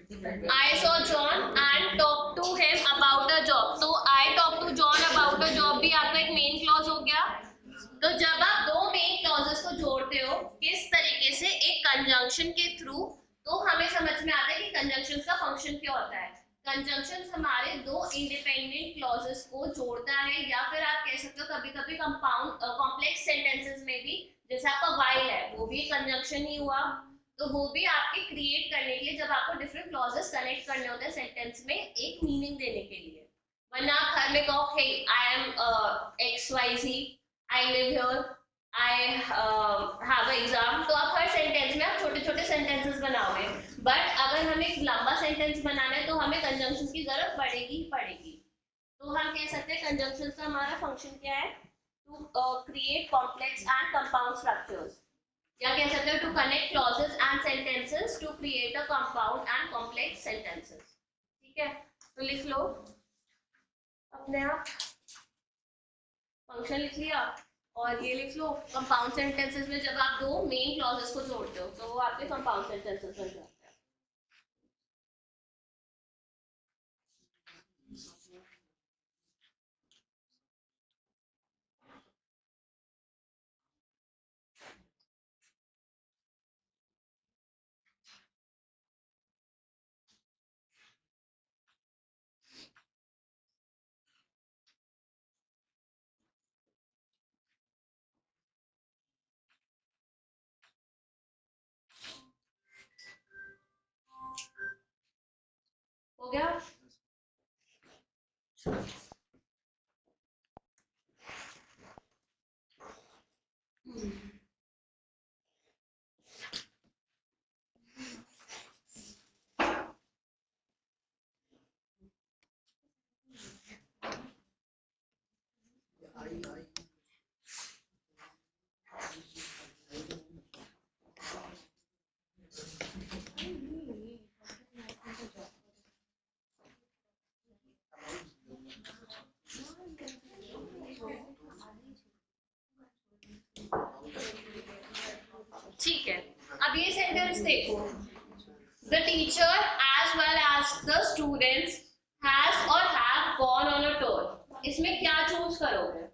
I saw John and talked to him about a job. तो I talked to John about a job भी आपका एक main clause हो गया। तो जब आप दो मेन क्लॉजेस को जोड़ते हो किस तरीके से एक कंजंक्शन के थ्रू, तो हमें समझ में आता है कि कंजंक्शन का फंक्शन क्या होता है। कंजंक्शन हमारे दो इंडिपेंडेंट क्लॉजेस को जोड़ता है, या फिर आप कह सकते हो कभी कभी कंपाउंड कॉम्प्लेक्स सेंटेंसेस में भी, जैसे आपका वाइल है वो भी कंजंक्शन ही हुआ। तो वो भी आपके क्रिएट करने के लिए, जब आपको डिफरेंट क्लॉजेस कनेक्ट करने होते हैं सेंटेंस में एक मीनिंग देने के लिए। वरना आप घर में कहो hey I am X Y Z, I live here, I have exam, तो आप हर सेंटेंस में आप छोटे छोटे सेंटेंसेस बनाओगे। बट अगर हमें एक लंबा सेंटेंस बनाना है तो हमें कंजंक्शन की जरूरत पड़ेगी ही पड़ेगी। तो हम कह सकते हैं कंजंक्शन का हमारा फंक्शन क्या है, to create complex and compound structures, या कह सकते हो to connect clauses and sentences to create a compound and complex sentences. ठीक है, तो लिख लो अपने आप, फंक्शन लिख लिया और ये लिख लो कंपाउंड सेंटेंसेस में जब आप दो मेन क्लॉजेस को जोड़ते हो तो वो आपके कंपाउंड सेंटेंसेस बन जाते हैं। हो गया? ठीक है, अब ये सेंटेंस देखो, the teacher as well as the students has और have gone on a tour, इसमें क्या चूज करोगे?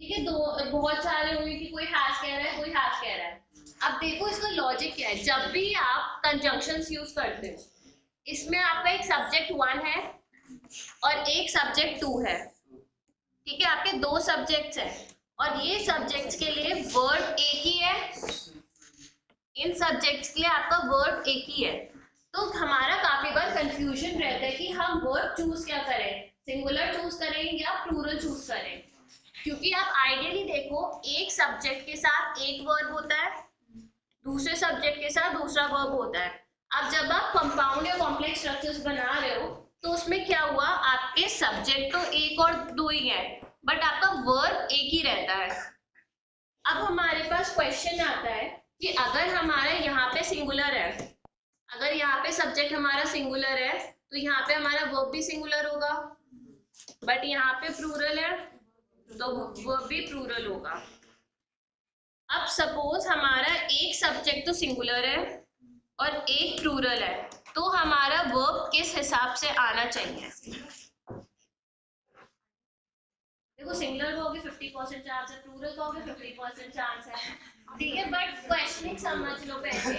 ठीक है, दो बहुत सारे होंगे कि कोई हैज कह रहा है कोई हैज कह रहा है। अब देखो इसका लॉजिक क्या है, जब भी आप कंजंक्शंस यूज करते हो इसमें आपका एक सब्जेक्ट वन है और एक सब्जेक्ट टू है। ठीक है, आपके दो सब्जेक्ट्स हैं और ये सब्जेक्ट्स के लिए वर्ब एक ही है, इन सब्जेक्ट्स के लिए आपका वर्ब एक ही है। तो हमारा काफी बार कंफ्यूजन रहता है कि हम वर्ब चूज क्या करें, सिंगुलर चूज करें या प्लूरल चूज करें। क्योंकि आप आइडियली देखो एक सब्जेक्ट के साथ एक वर्ब होता है, दूसरे सब्जेक्ट के साथ दूसरा वर्ब होता है। अब जब आप कंपाउंड या कॉम्प्लेक्स स्ट्रक्चर्स बना रहे हो तो उसमें क्या हुआ, आपके सब्जेक्ट तो एक और दो ही है बट आपका वर्ब एक ही रहता है। अब हमारे पास क्वेश्चन आता है कि अगर हमारा यहाँ पे सिंगुलर है, अगर यहाँ पे सब्जेक्ट हमारा सिंगुलर है तो यहाँ पे हमारा वर्ब भी सिंगुलर होगा, बट यहाँ पे प्लूरल है तो वर्ब भी प्लूरल होगा। अब सपोज हमारा एक सब्जेक्ट तो सिंगुलर है और एक प्लूरल है, तो हमारा वर्ब किस हिसाब से आना चाहिए? देखो सिंगुलर कहोगे 50% चांस है, प्लूरल कहोगे 50% चांस है। ठीक है, बट क्वेश्चनिंग समझ लो पहले।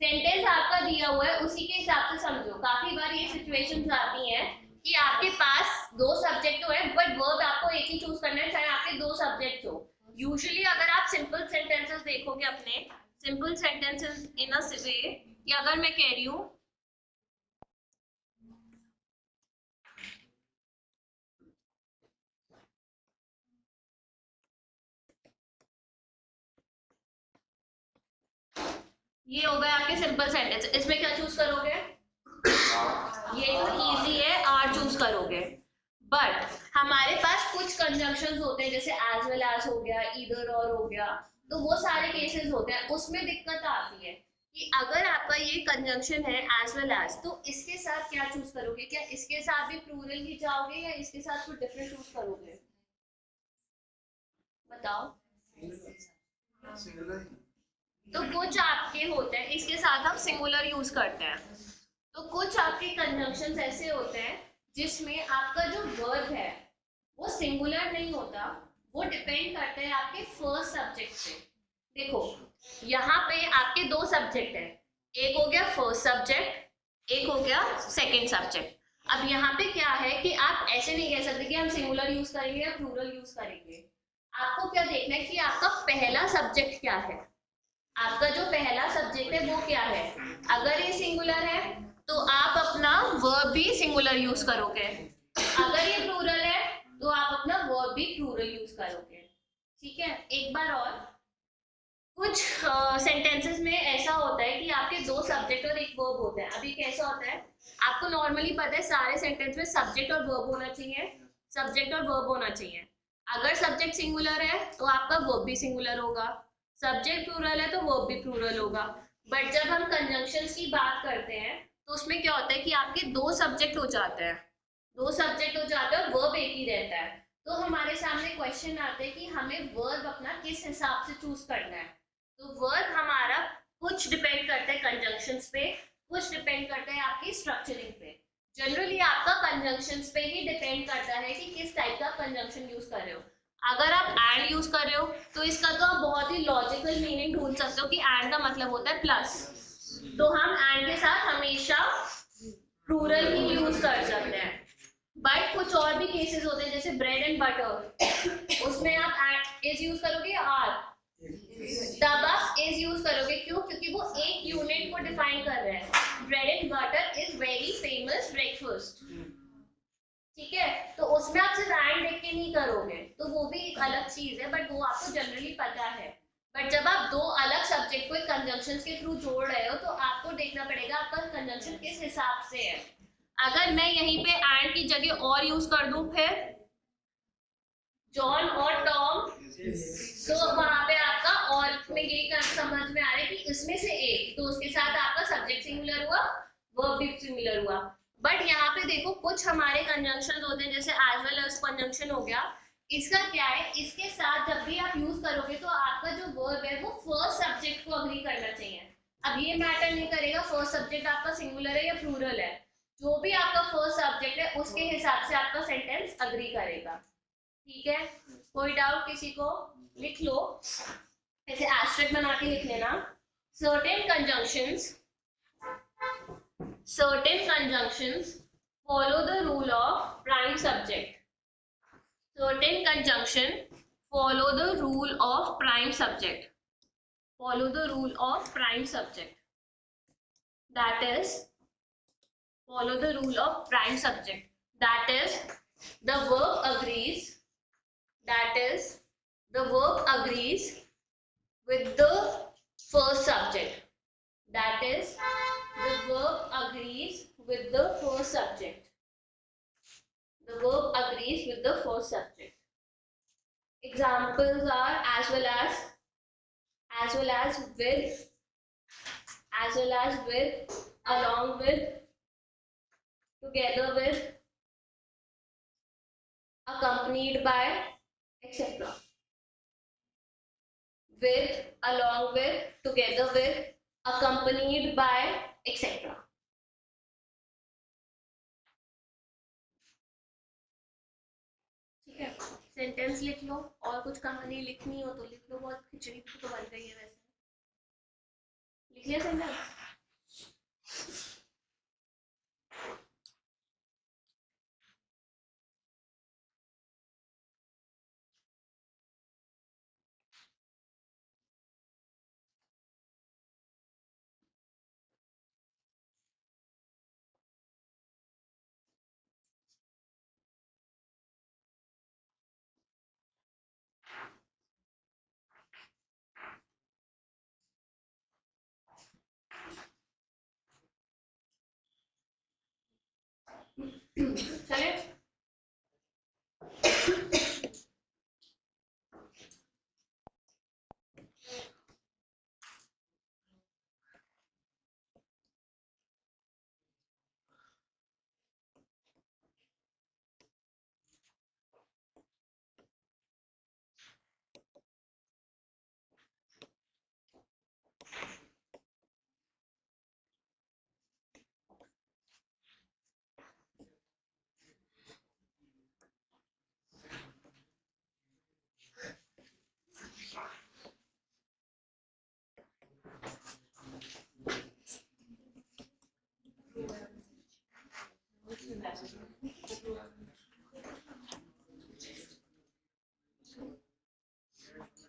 सेंटेंस आपका दिया हुआ है उसी के हिसाब से समझो। काफी बार ये सिचुएशंस आती हैं कि आपके पास दो सब्जेक्ट तो है बट वर्ब आपको एक ही चूज करना है चाहे आपके दो सब्जेक्ट हो। यूजुअली अगर आप सिंपल सेंटेंसेस देखोगे, अपने सिंपल सेंटेंसेस इन अ वे कि अगर मैं कह रही हूँ ये हो गए आपके सिंपल सेंटेंस, इसमें क्या चूज करोगे? ये तो इजी है, आर चूज करोगे। बट हमारे पास कुछ कंजंक्शंस होते हैं जैसे एज वेल एज हो गया, ईदर और हो गया, तो वो सारे केसेस होते हैं, उसमें दिक्कत आती है कि अगर आपका ये कंजंक्शन है एज वेल एज, तो इसके साथ क्या चूज करोगे? क्या इसके साथ भी प्लूरल ही जाओगे या इसके साथ कुछ डिफरेंट चूज करोगे? बताओ। तो कुछ आपके होते हैं इसके साथ हम सिंगुलर यूज करते हैं, तो कुछ आपके कंजंक्शंस ऐसे होते हैं जिसमें आपका जो वर्ब है वो सिंगुलर नहीं होता, वो डिपेंड करते हैं आपके फर्स्ट सब्जेक्ट पे। देखो, यहाँ पे आपके दो सब्जेक्ट है, एक हो गया फर्स्ट सब्जेक्ट, एक हो गया सेकंड सब्जेक्ट। अब यहाँ पे क्या है कि आप ऐसे नहीं कह सकते कि हम सिंगुलर यूज करेंगे या प्लूरल यूज करेंगे। आपको क्या देखना है कि आपका पहला सब्जेक्ट क्या है, आपका जो पहला सब्जेक्ट है वो क्या है। अगर ये सिंगुलर है तो आप अपना वर्ब भी सिंगुलर यूज करोगे, अगर ये प्लूरल है तो आप अपना वर्ब भी प्लूरल यूज करोगे। ठीक है, एक बार और, कुछ सेंटेंसेस में ऐसा होता है कि आपके दो सब्जेक्ट और एक वर्ब होता है। अभी कैसा होता है, आपको नॉर्मली पता है सारे सेंटेंस में सब्जेक्ट और वर्ब होना चाहिए, सब्जेक्ट और वर्ब होना चाहिए। अगर सब्जेक्ट सिंगुलर है तो आपका वर्ब भी सिंगुलर होगा, सब्जेक्ट प्लूरल है तो वर्ब भी प्लूरल होगा। बट जब हम कंजंक्शंस की बात करते हैं तो उसमें क्या होता है कि आपके दो सब्जेक्ट हो जाते हैं, दो सब्जेक्ट हो जाते हैं और वर्ब एक ही रहता है। तो हमारे सामने क्वेश्चन आते हैं कि हमें वर्ब अपना किस हिसाब से चूज करना है। तो वर्ब हमारा कुछ डिपेंड करता है कंजंक्शंस पे, कुछ डिपेंड करता है आपकी स्ट्रक्चरिंग पे। जनरली आपका कंजंक्शंस पे ही डिपेंड करता है कि किस टाइप का कंजंक्शन यूज कर रहे हो। अगर आप एंड यूज कर रहे हो तो इसका तो आप बहुत ही लॉजिकल मीनिंग ढूंढ सकते हो कि एंड का मतलब होता है प्लस, तो हम एंड के साथ हमेशा प्लूरल ही यूज कर सकते हैं। बट कुछ और भी केसेस होते हैं जैसे ब्रेड एंड बटर, उसमें आप इज यूज करोगे या आर, तब आप इज यूज करोगे। क्यों? क्योंकि वो एक यूनिट को डिफाइन कर रहे हैं। Bread and butter is very famous breakfast, ठीक है, तो उसमें आप सिर्फ एंड देख के नहीं करोगे, तो वो भी एक अलग चीज है, बट वो आपको जनरली पता है। बट जब आप दो अलग सब्जेक्ट को एक कंजंक्शन के थ्रू जोड़ रहे हो तो आपको देखना पड़ेगा आपका कंजंक्शन किस हिसाब से है। अगर मैं यहीं पे एंड की जगह और यूज कर दूं, फिर जॉन और टॉम, तो वहां पे आपका और में यही समझ में आ रहा है कि इसमें से एक, तो उसके साथ आपका सब्जेक्ट सिंगुलर हुआ, वर्ब भी सिंगुलर हुआ। बट यहाँ पे देखो कुछ हमारे कंजंक्शन होते हैं जैसे एज वेल एज कंजंक्शन हो गया, इसका क्या है, इसके साथ जब भी आप यूज करोगे तो आपका जो वर्ब है वो फर्स्ट सब्जेक्ट को अग्री करना चाहिए। अब ये मैटर नहीं करेगा फर्स्ट सब्जेक्ट आपका सिंगुलर है या प्लूरल है, जो भी आपका फर्स्ट सब्जेक्ट है उसके हिसाब से आपका सेंटेंस अग्री करेगा। ठीक है, कोई डाउट किसी को? लिख लो, ऐसे एस्ट्रिक बना के लिख लेना। certain conjunctions certain conjunctions follow the rule of prime subject, certain conjunction follow the rule of prime subject, follow the rule of prime subject, that is follow the rule of prime subject, that is the verb agrees, that is the verb agrees with the first subject, that is the verb agrees with the first subject, the verb agrees with the first subject. Examples are as well as with, along with, together with, accompanied by, etc. With, along with, together with, accompanied by, etc. ठीक है, sentence लिख लो, और कुछ कहानी लिखनी हो तो लिख लो, बहुत खिचड़ी तो बन गई है वैसे। लिख लिया सेंटेंस?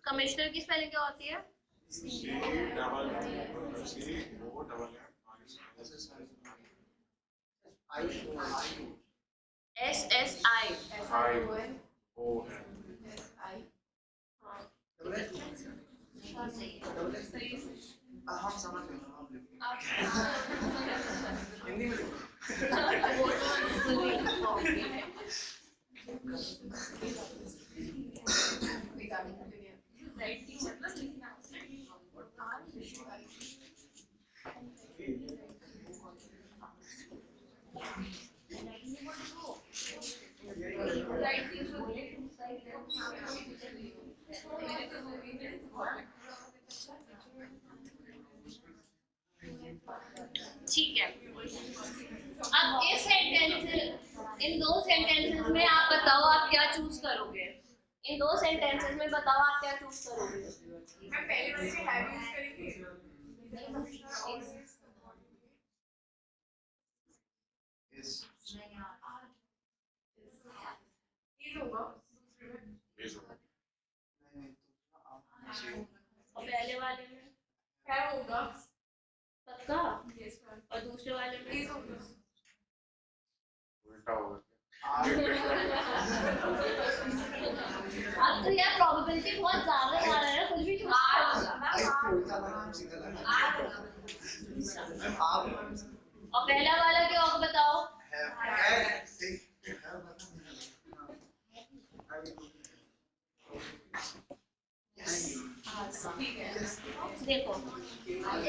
कमिश्नर की स्पेलिंग क्या होती है? SSI। हम समझ गए हिंदी में ठीक है, अब इस सेंटेंस, इन दो सेंटेंसेस में आप बताओ आप क्या चूज करोगे? इन दो सेंटेंसेस में बताओ आप क्या चूज करोगे? मैं पहले वाले से हैव यूज करेंगे। इज होगा और पहले वाले में हैव होगा पक्का, यस मैम। और दूसरे वाले में इज होगा उल्टा होगा अब तो यार प्रोबेबिलिटी बहुत ज्यादा जा रहा है, कुछ भी चूज और पहला वाला क्या होगा बताओ? देखो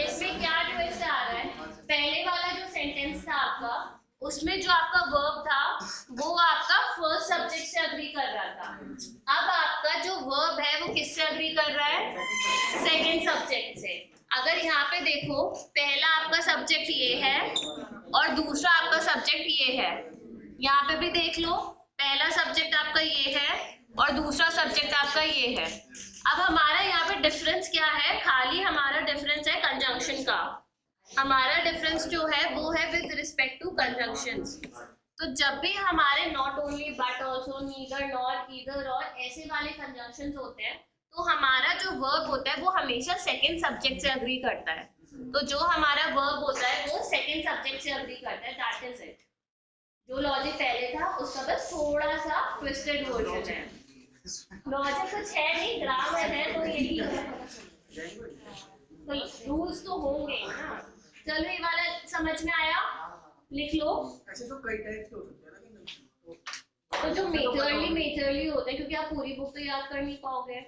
इसमें क्या ट्विस्ट आ रहा है, पहले वाला जो सेंटेंस था आपका, उसमें जो आपका वर्ब था वो आपका फर्स्ट सब्जेक्ट से अग्री कर रहा था। अब आपका जो वर्ब है वो किससे अग्री कर रहा है? सेकंड सब्जेक्ट से। अगर यहाँ पे देखो, पहला आपका सब्जेक्ट ये है और दूसरा आपका सब्जेक्ट ये है, यहाँ पे भी देख लो, पहला सब्जेक्ट आपका ये है और दूसरा सब्जेक्ट आपका ये है। अब हमारा यहाँ पे डिफरेंस क्या है? खाली हमारा डिफरेंस है कंजंक्शन का। हमारा डिफरेंस जो है वो है विद रिस्पेक्ट टू कंजंक्शंस। तो जब भी हमारे not only but also neither nor either और ऐसे वाले कंजंक्शंस होते हैं, तो हमारा जो वर्ब होता है वो हमेशा सेकंड सब्जेक्ट से अग्री करता है। तो जो हमारा वर्ब होता है वो सेकंड सब्जेक्ट से अग्री करता है, दैट इज इट। जो लॉजिक पहले था उसका बस थोड़ा सा ट्विस्टेड वर्जन है। लॉजिक कुछ है नहीं, ग्रामर है तो यही है, तो रूल्स तो होंगे ना। चलो ये वाला समझ में आया, लिख लो। ऐसे तो कई टाइप के हो सकते हैं ना, तो जो मेजरली होते हैं, क्योंकि आप पूरी बुक तो याद कर नहीं पाओगे,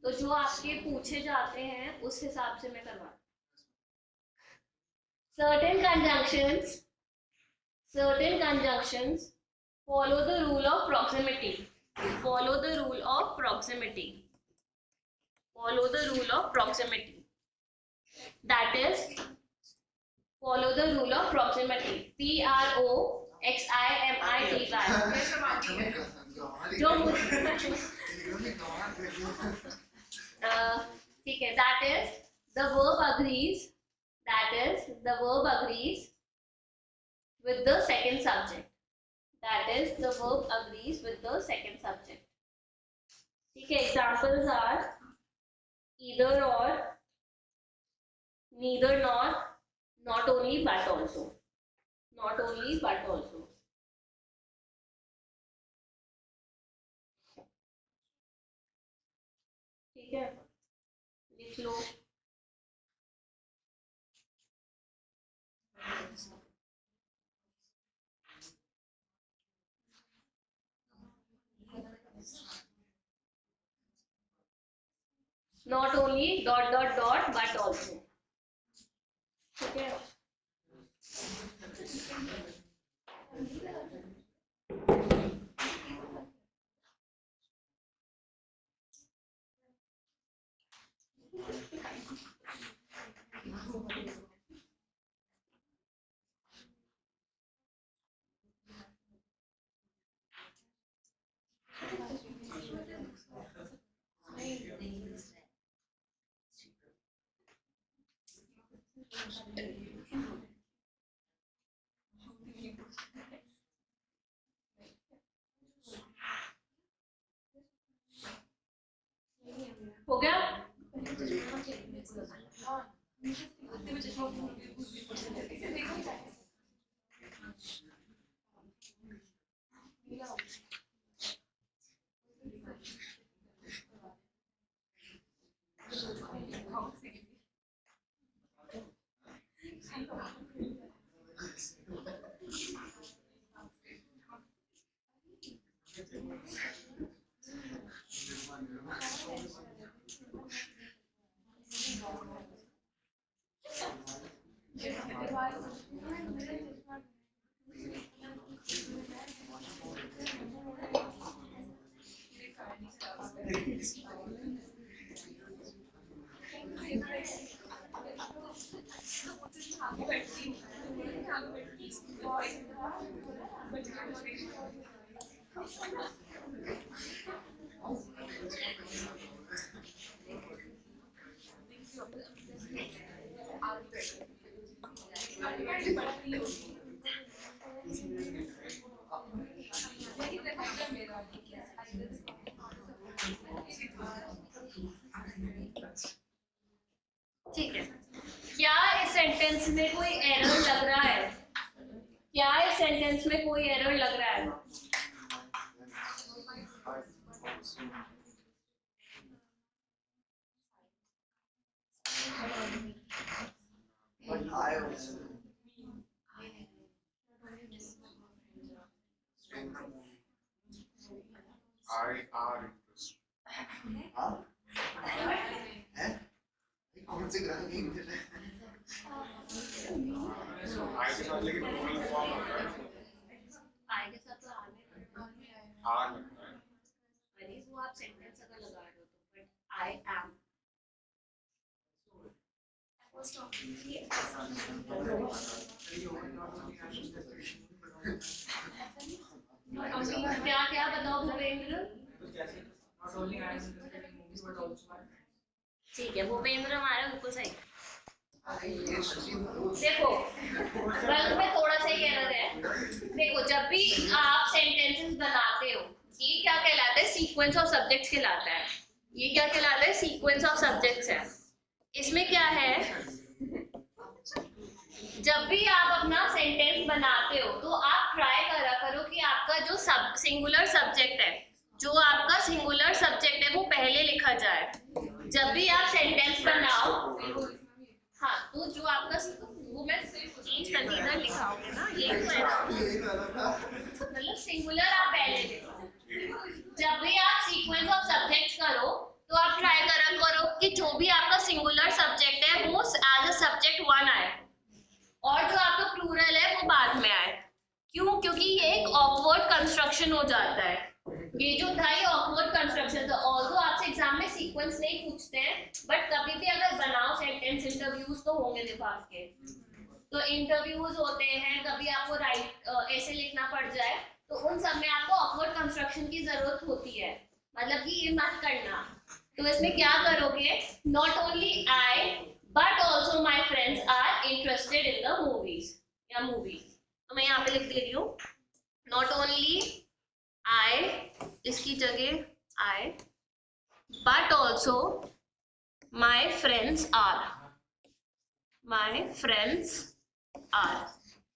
तो जो आपके पूछे जाते हैं उस हिसाब से मैं करवा। certain conjunctions follow the rule of proximity, follow the rule of proximity, follow the rule of proximity, that is follow the rule of proximity, PROXIMITY। जो ठीक है, that is the verb agrees, that is the verb agrees with the second subject, that is the verb agrees with the second subject। ठीक है, examples are either or, neither nor, not only but also, not only but also। ठीक है, लिख लो। not only dot dot dot but also। ठीक है, हो गया? ठीक है, क्या इस सेंटेंस में कोई एरर लग रहा है? क्या इस सेंटेंस में कोई एरर लग रहा है? I are interested. कौन से ग्रह की इंग्लिश है? I के साथ लेकिन plural form होता है। आई के साथ तो आने are लगता है। अरे वो आप सेंटेंस अगर लगा रहे हो तो, बट आई एम क्या क्या बताओ भूपेंद्र? ठीक है, भूपेंद्र हमारा बिल्कुल सही। देखो, गलत में थोड़ा सा ही एरर है। देखो, जब भी आप सेंटेंसेस बनाते हो, ये क्या कहलाता है? सीक्वेंस ऑफ सब्जेक्ट्स कहलाता है। ये क्या कहलाता है? सीक्वेंस ऑफ सब्जेक्ट्स है। इसमें क्या है, जब भी आप अपना सेंटेंस बनाते हो तो आप ट्राई करा करो कि आपका जो सिंगुलर सब्जेक्ट है, जो आपका सिंगुलर सब्जेक्ट है वो पहले लिखा जाए। जब भी आप सेंटेंस बनाओ, हाँ, तो जो आपका वो मैं चेंज करके इधर लिखाऊंगी ना, ये तो है ना, मतलब सिंगुलर आप पहले लिखो। जब भी आप सीक्वेंस ऑफ सब्जेक्ट्स करो तो आप ट्राई करा करो कि जो भी आपका सिंगुलर सब्जेक्ट है वो एज अ सब्जेक्ट वन आए, और जो आपका प्लूरल है वो बाद में आए। क्यों? क्योंकि ये एक ऑकवर्ड कंस्ट्रक्शन हो जाता है। ये जो था ये ऑकवर्ड कंस्ट्रक्शन था। ऑल्दो आपसे एग्जाम में सीक्वेंस नहीं पूछते हैं, बट कभी भी अगर बनाओ सेंटेंस, इंटरव्यूज तो होंगे देखो आपके, तो इंटरव्यूज होते हैं, कभी आपको राइट ऐसे लिखना पड़ जाए, तो उन सब में आपको ऑकवर्ड कंस्ट्रक्शन की जरूरत होती है। मतलब कि ये मत करना। तो इसमें क्या करोगे? Not only I but also my friends are interested in the movies या मूवीज। तो मैं यहाँ पे लिख दे रही हूँ, नॉट ओनली आई, इसकी जगह I, but also my friends are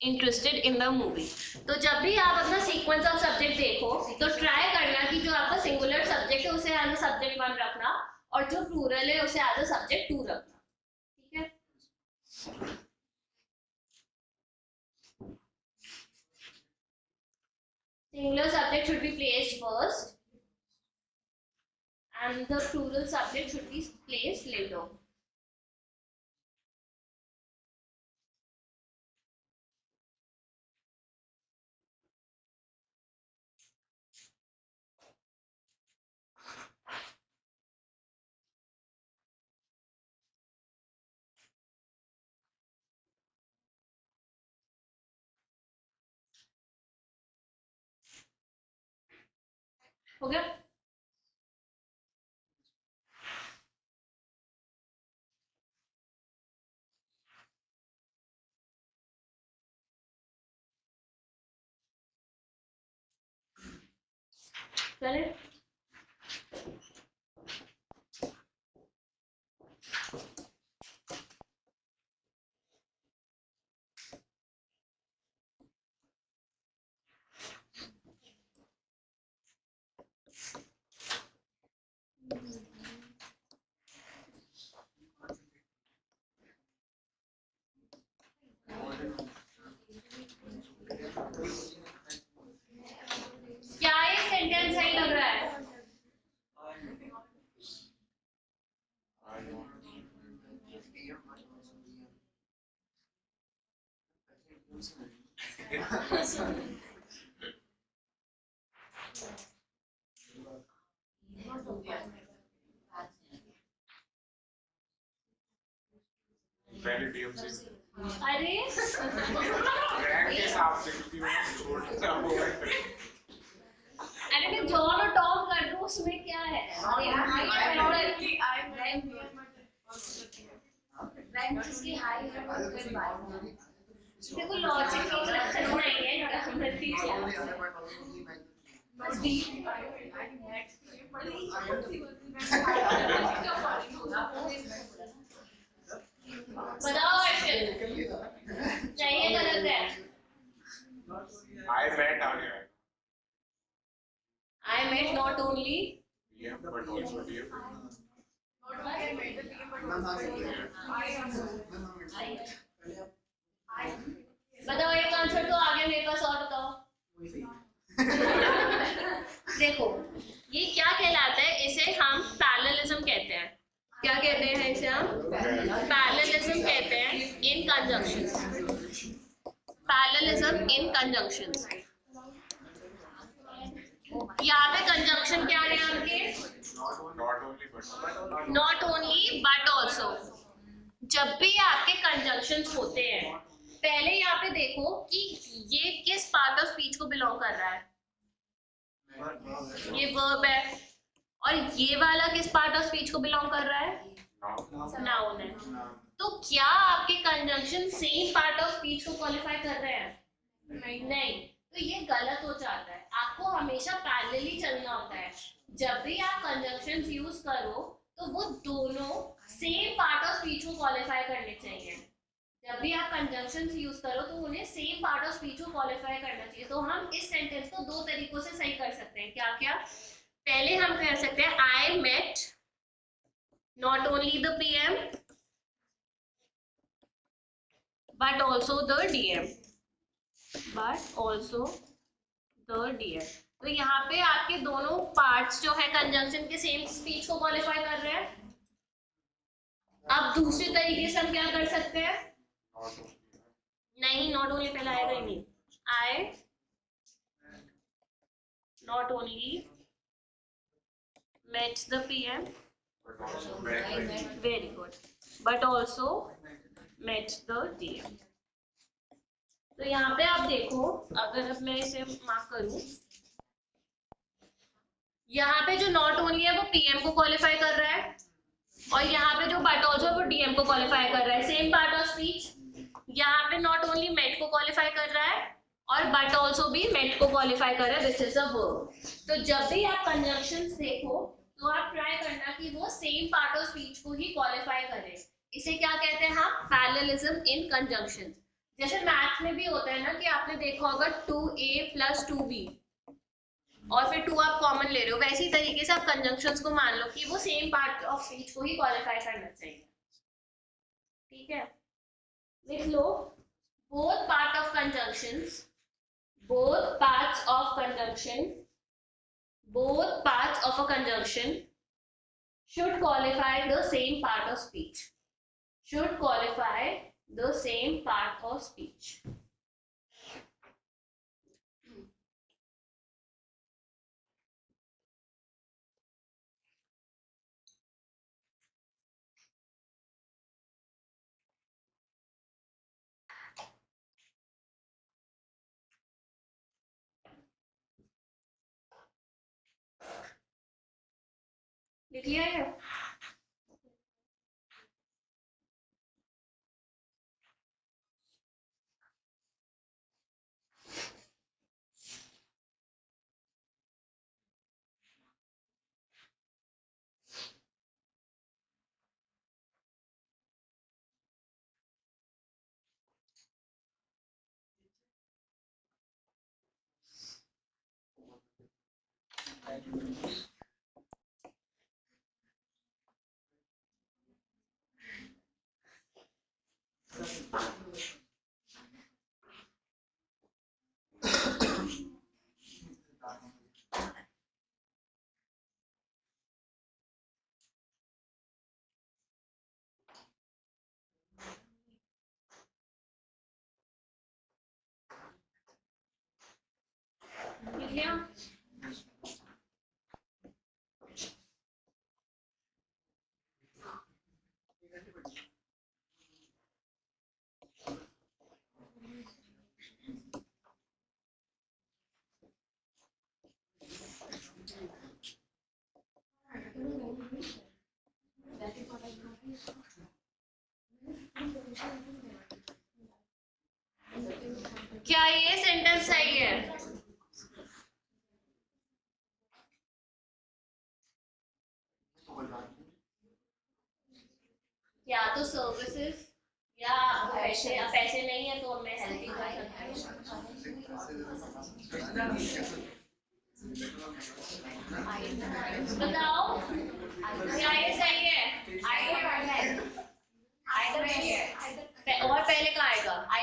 interested in the movie. तो जब भी आप अपना सीक्वेंस ऑफ सब्जेक्ट देखो तो ट्राई करना कि जो आपका सिंगुलर सब्जेक्ट है उसे एज अ सब्जेक्ट वन रखना, और जो प्लूरल है उसे एज अ सब्जेक्ट टू रखना। ठीक है? Singular subject should be placed first and the plural subject should be placed later. हो गया? चले? क्या ये सेंटेंस सही लग रहा है? पहले DM से अरे रैंक के हिसाब से, क्योंकि वो छोटा सा वो है। अरे मैं जॉन और टॉम कर दूं उसमें क्या है? रैंक जिसकी हाई है वो फिर बात। देखो लॉजिक नहीं है ग्रामर की बताओ क्वेश्चन चाहिए गलत है। I met आ गया है। I met not only DM but also DM. बताओ एक आंसर तो आगे मेरे पास और बताओ। देखो ये क्या कहलाता है, इसे हम पैरेललिज्म कहते हैं। क्या कहते हैं इसे हम? पैरेललिज्म कहते हैं इन कंजंक्शन। पैरेललिज्म इन कंजंक्शन। यहाँ पे कंजंक्शन क्या है आपके? Not only but also. जब भी आपके कंजंक्शंस होते हैं, पहले यहाँ पे देखो कि ये किस पार्ट ऑफ स्पीच को बिलोंग कर रहा है। ये वर्ब है, और ये वाला किस पार्ट ऑफ स्पीच को बिलोंग कर रहा है? नाउन है। तो क्या आपके conjunction same part of speech को क्वालिफाई कर रहे हैं? नहीं, तो ये गलत हो जाता है। आपको हमेशा पैरेलली चलना होता है। जब भी आप कंजंक्शंस यूज करो तो वो दोनों सेम पार्ट ऑफ स्पीच को क्वालिफाई करने चाहिए। जब भी आप कंजंक्शंस यूज करो तो उन्हें सेम पार्ट ऑफ स्पीच को क्वालिफाई करना चाहिए। तो हम इस सेंटेंस को दो तरीकों से सही कर सकते हैं। क्या क्या? पहले हम कह सकते हैं I met not only the PM but also the DM, but also the DM। तो यहाँ पे आपके दोनों पार्ट्स जो है कंजंक्शन के सेम स्पीच को क्वालिफाई कर रहे हैं। अब दूसरे तरीके से हम क्या कर सकते हैं? नहीं, नॉट ओनली पहले आएगा ही नहीं। I not only met the PM, very good, but also met the DM। तो यहाँ पे आप देखो, अगर अब मैं इसे मार्क करूं, यहाँ पे जो नॉट ओनली है वो PM को क्वालिफाई कर रहा है, और यहाँ पे जो बट ऑल्सो है वो DM को क्वालिफाई कर रहा है। Same part of speech. यहाँ पे नॉट ओनली मेट को क्वालिफाई कर रहा है और बट ऑल्सो भी मेट को क्वालिफाई कर रहा है। This is a verb. तो जब भी आप कंजंक्शंस देखो तो आप ट्राई करना कि वो सेम पार्ट ऑफ स्पीच को ही क्वालिफाई करे। इसे क्या कहते हैं हम? पैरेललिज्म इन कंजंक्शन। जैसे मैथ्स में भी होता है ना कि आपने देखा होगा 2A + 2B और फिर 2 आप कॉमन ले रहे हो, वैसी तरीके से आप कंजंक्शंस को मान लो कि वो सेम पार्ट ऑफ स्पीच को ही क्वालिफाई करना चाहिए। ठीक है, लिख लो both part of conjunctions, both parts of conjunction, both parts of a conjunction should qualify the same part of speech, should qualify the same part of speech। लिख लिया है? लिख लिया? क्या ये सेंटेंस सही है? या तो सर्विसेज या पैसे, या पैसे नहीं है तो मैं हेल्पिंग कर बताओ क्या ये सही है? और पहले का आएगा I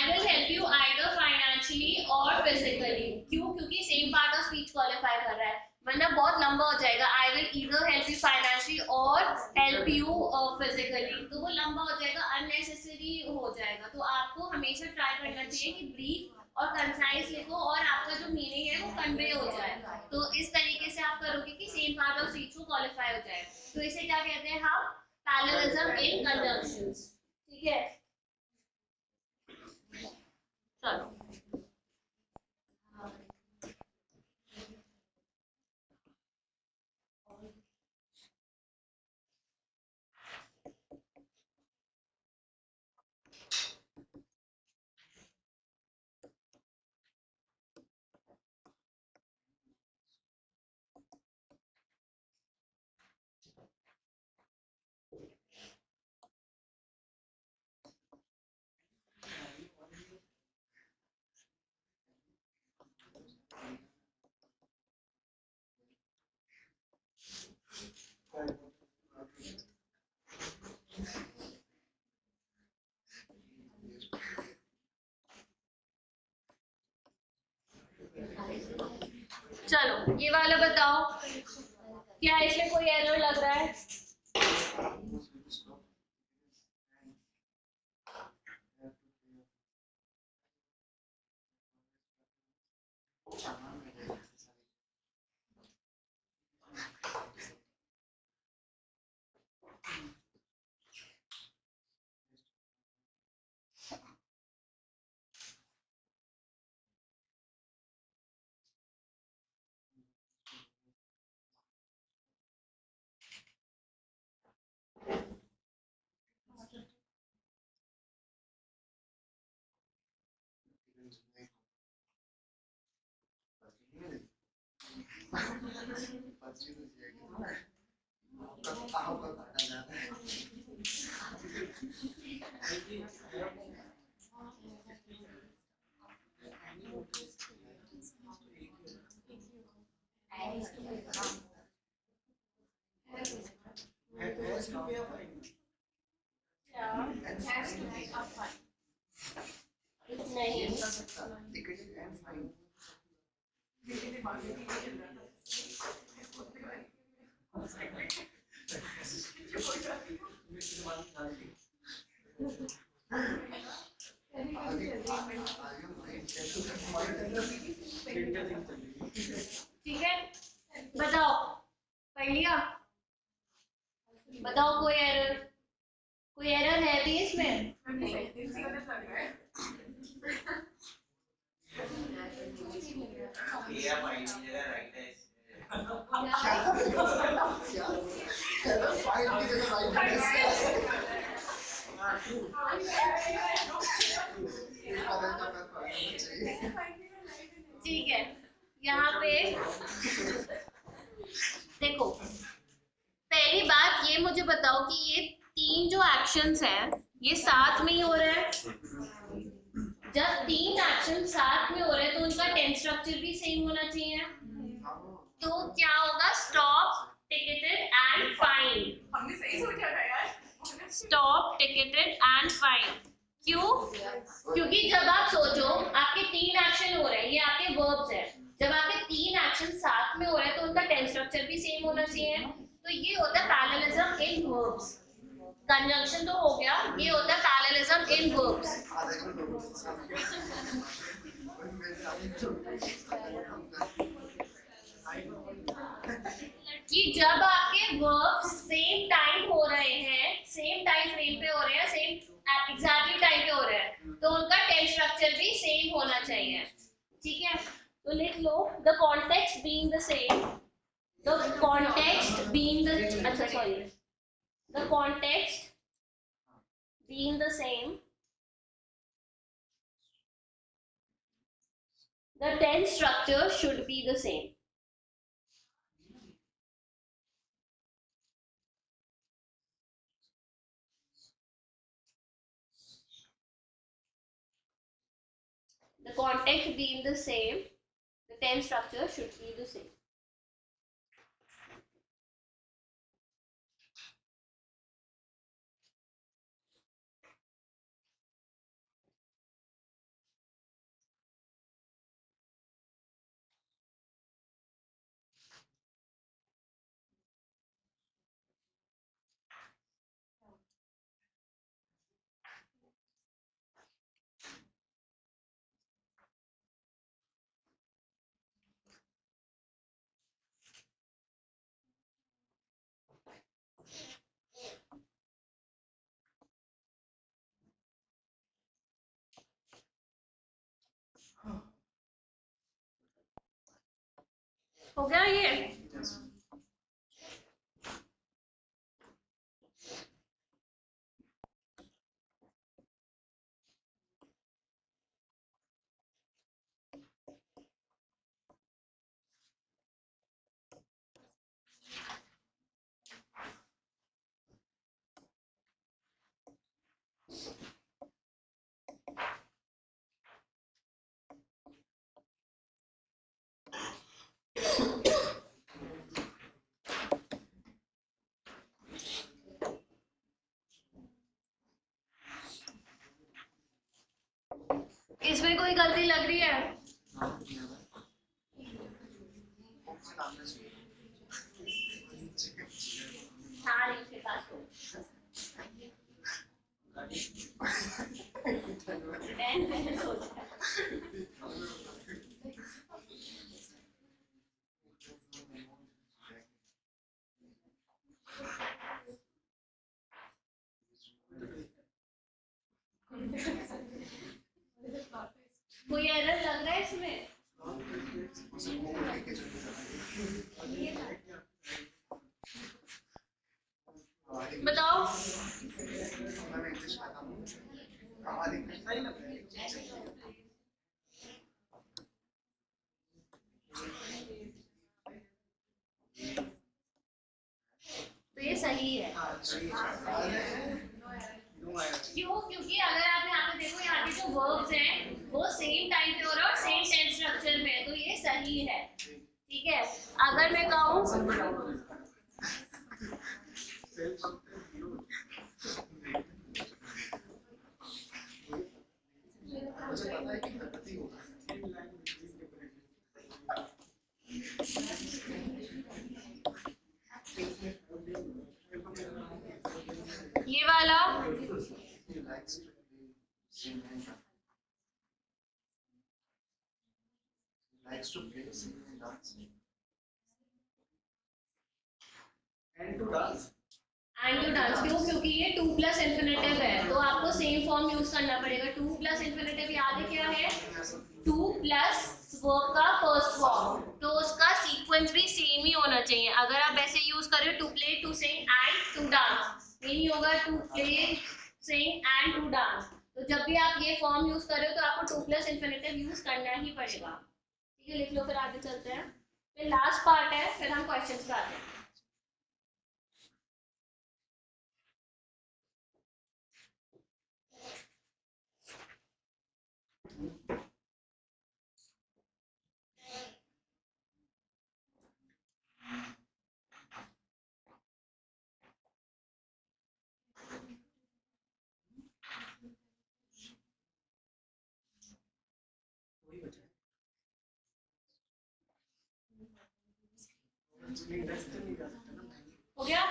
will help you either financially or physically. क्यों? क्योंकि same part of speech qualify कर रहा है, वरना बहुत लंबा हो जाएगा. I will either help you financially or help you physically, तो वो लंबा हो जाएगा, unnecessary हो जाएगा. तो आपको हमेशा ट्राई करना चाहिए कि ब्रीफ और कंसाइज लिखो और आपका जो मीनिंग है वो कन्वे हो जाए. तो इस तरीके से आप करोगे कि सेम पार्ट ऑफ स्पीच को क्वालिफाई हो जाए. तो इसे क्या कहते हैं हम? पैरेललिज्म इन कंजंक्शंस. ठीक है, चलो. चलो ये वाला बताओ, क्या इसमें कोई एरर लग रहा है? ठीक है, बताओ, पढ़ लिया? बताओ कोई एरर है भी इसमें? ठीक है, यहाँ पे देखो, बताओ कि ये तीन जो एक्शंस हैं ये साथ में ही हो रहे हैं। जब तीन एक्शन साथ में हो रहे हैं तो उनका टेंस स्ट्रक्चर भी सेम होना चाहिए। तो क्या होगा? Stop, ticketed and fine. हमने सही सोचा था यार। Stop, ticketed and fine. क्यों? क्योंकि जब आप सोचो आपके तीन एक्शन हो रहे हैं, ये आपके वर्ब्स हैं। जब आपके तीन एक्शन साथ में हो रहे हैं तो उनका टेंस स्ट्रक्चर भी सेम होना चाहिए। तो ये होता है पैरेललिज्म इन वर्ब्स। कंजंक्शन तो हो गया, ये होता है पैरेललिज्म इन वर्ब्स। कि जब आपके वर्ब्स सेम टाइम हो रहे हैं, सेम टाइम फ्रेम पे हो रहे हैं, सेम एग्जैक्टली टाइम पे हो रहे हैं, तो उनका टेंस स्ट्रक्चर भी सेम होना चाहिए। ठीक है, तो लिख लो the context being the same, the context being the अच्छा sorry the context being the same, the tense structure should be the same. The context being the same, the tense structure should be the same. हो गया ये? इसमें कोई गलती लग रही है? हाँ, इसके पास हो। मैंने सोचा कोई एरर लग रहा है इसमें? बताओ। तो ये सही है। क्यों? क्योंकि अगर आप यहाँ पे देखो, यहाँ के जो वर्ब्स हैं वो सेम टाइम पे हो रहा है और सेम टेंस स्ट्रक्चर में है, तो ये सही है। ठीक है, अगर मैं कहूँ ये वाला likes to play, sing and dance. And to dance. And to dance. क्यों? क्योंकि ये 2 प्लस इन्फिनेटिव है, तो आपको सेम फॉर्म यूज करना पड़ेगा। 2 प्लस इन्फिनेटिव याद है क्या है? 2 प्लस वर्ब का फर्स्ट फॉर्म, तो उसका सीक्वेंस भी सेम ही होना चाहिए। अगर आप ऐसे यूज कर रहे हो to play, to sing and to dance, नहीं होगा to play, sing and to dance. तो जब भी आप ये फॉर्म यूज कर रहे हो तो आपको 2 प्लस इन्फिनेटिव यूज करना ही पड़ेगा। ठीक है, लिख लो, फिर आगे चलते हैं। फिर लास्ट पार्ट है, फिर हम क्वेश्चंस पे आते हैं। हो गया?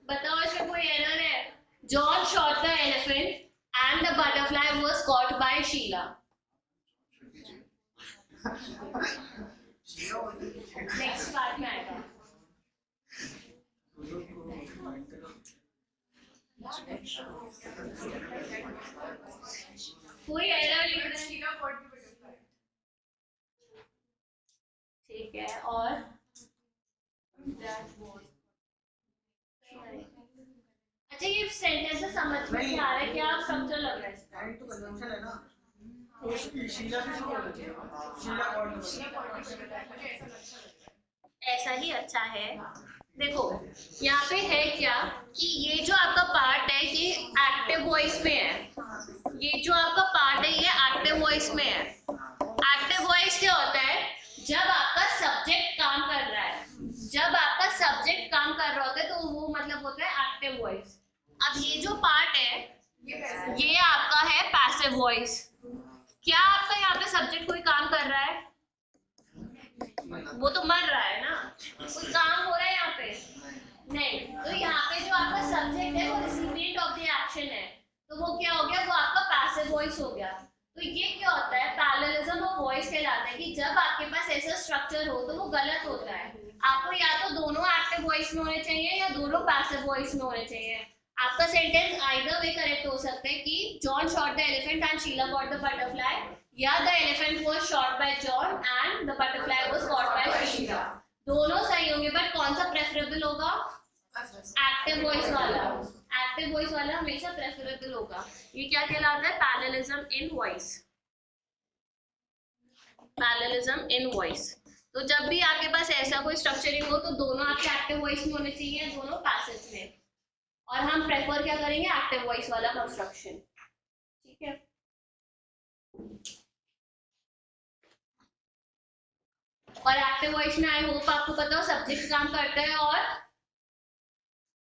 बताओ इसमें कोई एरर है? John shot the elephant and the butterfly was caught by Sheila. Next part में आएगा. कोई एरर लिख रहे हैं? Sheila caught the butterfly. ठीक है. और अच्छा, ये सेंटेंस से समझ में आ रहा है क्या स्ट्रक्चर लग रहा है इसका? एंड तो कंजम्पशन है ना, उसकी शीला भी शुरू होती है, Sheela call Sheela caught the butterfly. मुझे ऐसा लगता है. ऐसा ही अच्छा है. देखो यहाँ पे है क्या कि ये जो आपका पार्ट है ये एक्टिव वॉइस में है. ये जो आपका पार्ट है ये एक्टिव वॉइस में है. एक्टिव वॉइस क्या होता है? जब आपका सब्जेक्ट काम कर रहा है. जब आपका सब्जेक्ट काम कर रहा होता है तो वो मतलब होता है एक्टिव वॉइस. अब ये जो पार्ट है ये आपका है पैसिव वॉइस. क्या आपका यहाँ पे सब्जेक्ट कोई काम कर रहा है? वो तो मर रहा है ना. कोई काम हो रहा है यहाँ पे? नहीं. तो यहाँ पे जो आपका सब्जेक्ट है वो रिसिपिएंट ऑफ द एक्शन है. तो वो क्या हो गया? वो आपका पैसिव वॉइस हो गया. तो ये क्या होता है? पैरेललिज्म ऑफ वॉइस कहलाता है कि जब आपके पास ऐसा स्ट्रक्चर हो तो वो गलत होता है. आपको या तो दोनों एक्टिव वॉइस में होने चाहिए या दोनों पैसिव वॉइस में होने चाहिए. आपका सेंटेंस आइदर वे करेक्ट हो सकता है कि John shot the elephant and Sheila caught the butterfly, या the elephant was shot by John and the butterfly was caught by Sheila. दोनों सही होंगे. बट कौन सा प्रेफरेबल होगा? एक्टिव वॉइस वाला. एक्टिव वॉइस वाला हमेशा प्रेफरेबल होगा. ये क्या कहलाता है? Parallelism in voice. Parallelism in voice. तो जब भी आपके पास ऐसा कोई स्ट्रक्चरिंग हो तो दोनों आपके एक्टिव वॉइस में होने चाहिए, दोनों पैसिव में. और हम प्रेफर क्या करेंगे? एक्टिव वॉइस वाला कंस्ट्रक्शन. ठीक है. और एक्टिव वॉइस में आई होप आपको पता हो सब्जेक्ट काम करता है और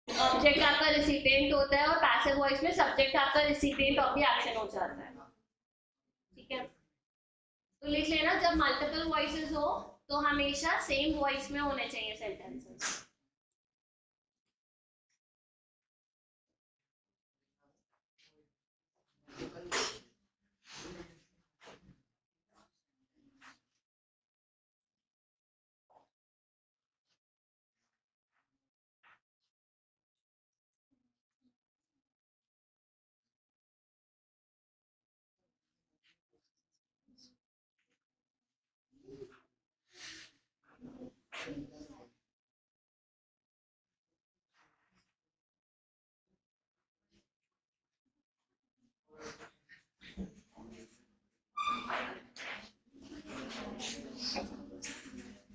ऑब्जेक्ट आपका रिसिपिएंट होता है. और पैसिव वॉइस में सब्जेक्ट आपका रिसिपिएंट ऑफ द एक्शन हो जाता है. ठीक है. तो लिख लेना जब मल्टीपल वॉइसेस हो तो हमेशा सेम वॉइस में होने चाहिए सेंटेंसेस.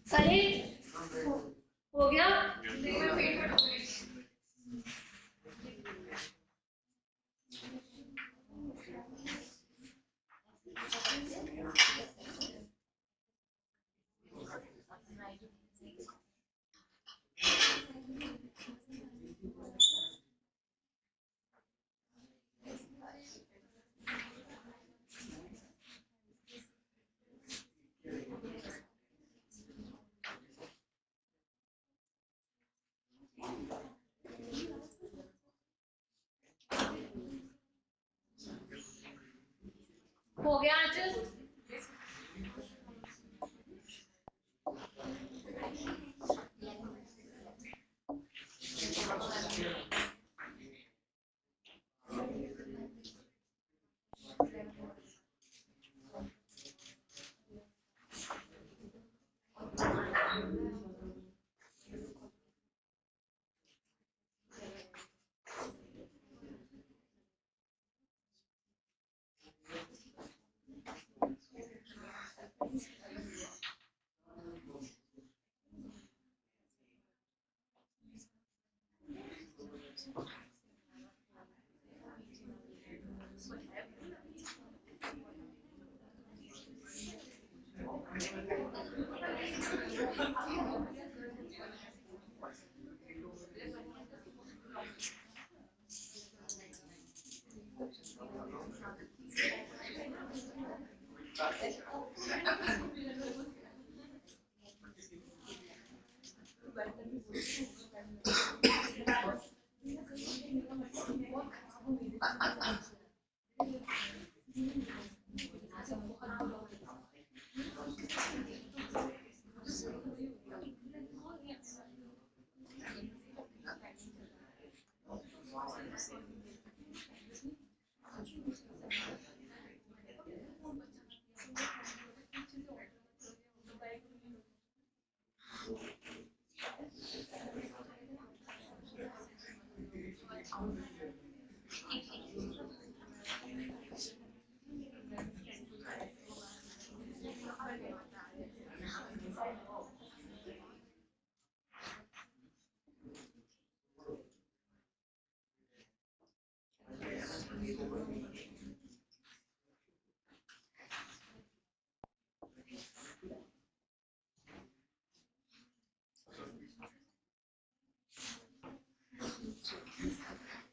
करेक्ट हो गया. हो गया आंचल.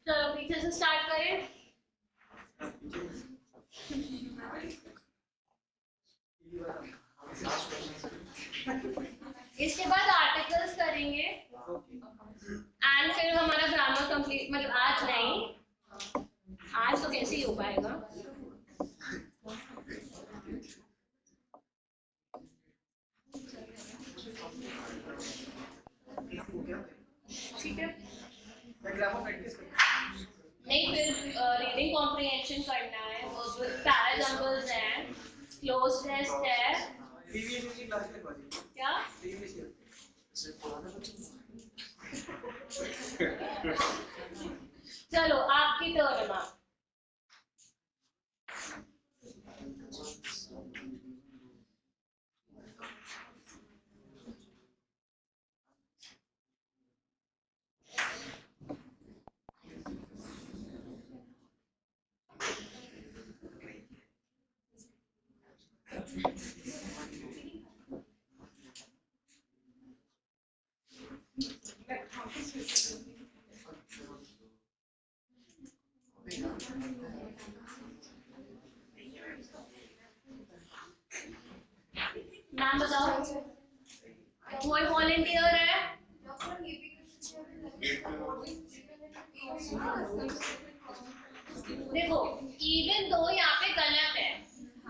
चलो पीछे से स्टार्ट करें। इसके बाद आर्टिकल्स करेंगे एंड फिर हमारा ग्रामर कंप्लीट, मतलब आज नहीं, आज तो कैसे ही हो पाएगा। ठीक है, नहीं फिर रीडिंग कॉम्प्रिहेंशन करना है, पैराजम्बल्स हैं, क्लोज टेस्ट है, क्या चलो आपकी टर्न है। नाम बताओ, कोई वॉलंटियर है? देखो इवन दो यहाँ पे गलत है,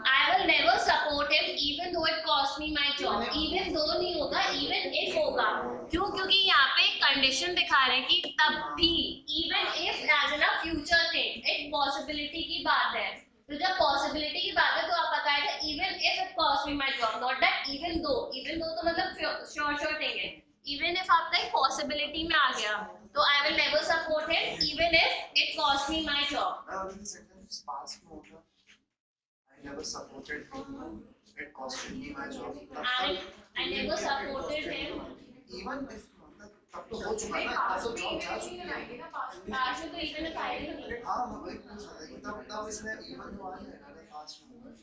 I will never support him even though it cost me my job. Even though नहीं होगा, इवन इफ होगा। क्यों? क्योंकि यहाँ पे कंडीशन दिखा रहे हैं कि तब भी, even if as in a future thing, एक पॉसिबिलिटी की बात है। तो जब पॉसिबिलिटी की बात है तो आप बताएगा even if it cost me my job, not that even though. Even though तो मतलब श्योर थिंग है। इवन इफ आपका एक पॉसिबिलिटी में आ गया तो I will never support him even if it cost me my job. I never supported him. It costed me my job. I never supported him. Even if तब तो हो चुका ना, तब तो जॉब जा चुकी है। पास में तो even if आएगा नहीं। हाँ वही तब इसमें even तो आ जाएगा पास में।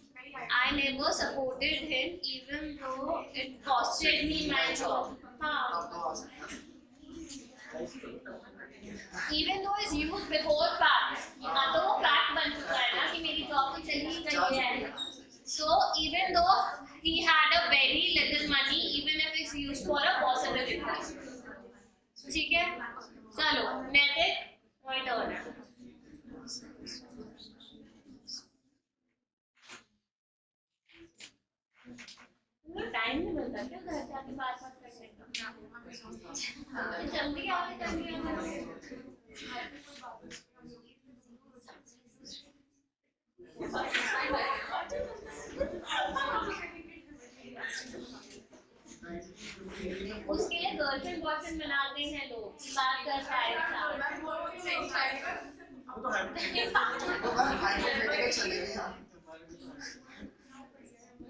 I never supported him even though it costed me my job. हाँ। तब तो आ सकता है। Even though is used before fact. यहाँ तो वो fact बन चुका है ना कि मेरी जॉब तो चली गई है। So even though he had a very little money, even if it's used for a possibility. ठीक है? चलो नैतिक, my turn है। टाइम नहीं मिलता क्या घर जाके बात करने का? जल्दी आओ, जल्दी आओ। उसके लिए गर्लफ्रेंड बॉयफ्रेंड बनाते हैं लोग, बात कर पाए।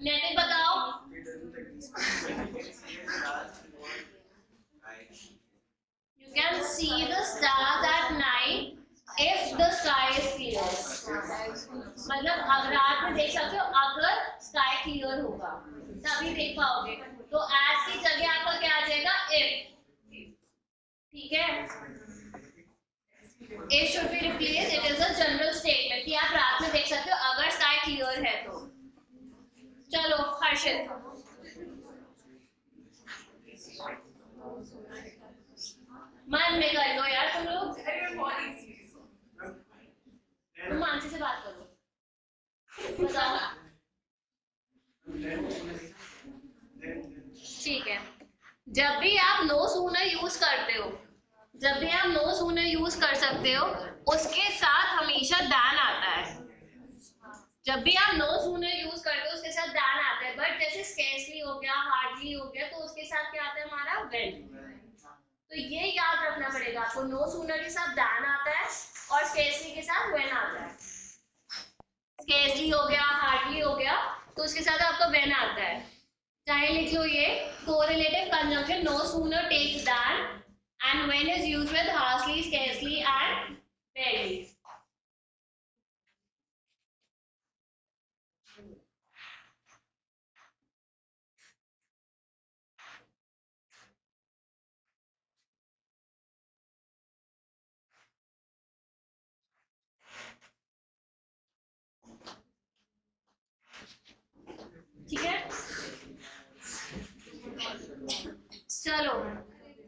नैतिक बताओ। You You can see the stars at night if the sky is clear. मतलब अगर रात में देख सकते हो, अगर स्काई क्लियर होगा तभी देख पाओगे. तो as की जगह आपका क्या आ जाएगा? if. ठीक है, it should be replaced. It is a general statement कि आप रात में देख सकते हो अगर स्काई क्लियर है तो. चलो हर्षित, मन में कर लो यार तुम लोग. तुम मानसी से बात करो, बताओ. ठीक है, जब भी आप नो सूनर यूज करते हो, जब भी आप नो सूनर यूज कर सकते हो, उसके साथ हमेशा दैन आता है. जब भी आप नो सूनर यूज करते हो उसके साथ दैन आता है. बट जैसे स्केर्सली हो गया, हार्डली हो गया, तो उसके साथ क्या आता है हमारा? व्हेन. तो ये याद रखना पड़ेगा आपको, नो सूनर के साथ दैन आता है और स्केर्सली के साथ व्हेन आता है. स्केर्सली हो गया, हार्डली हो गया, तो उसके साथ आपका व्हेन आता है. चाहे लिख लो ये correlative conjunction, no sooner takes than and when is used with hardly, scarcely and rarely. ठीक है, चलो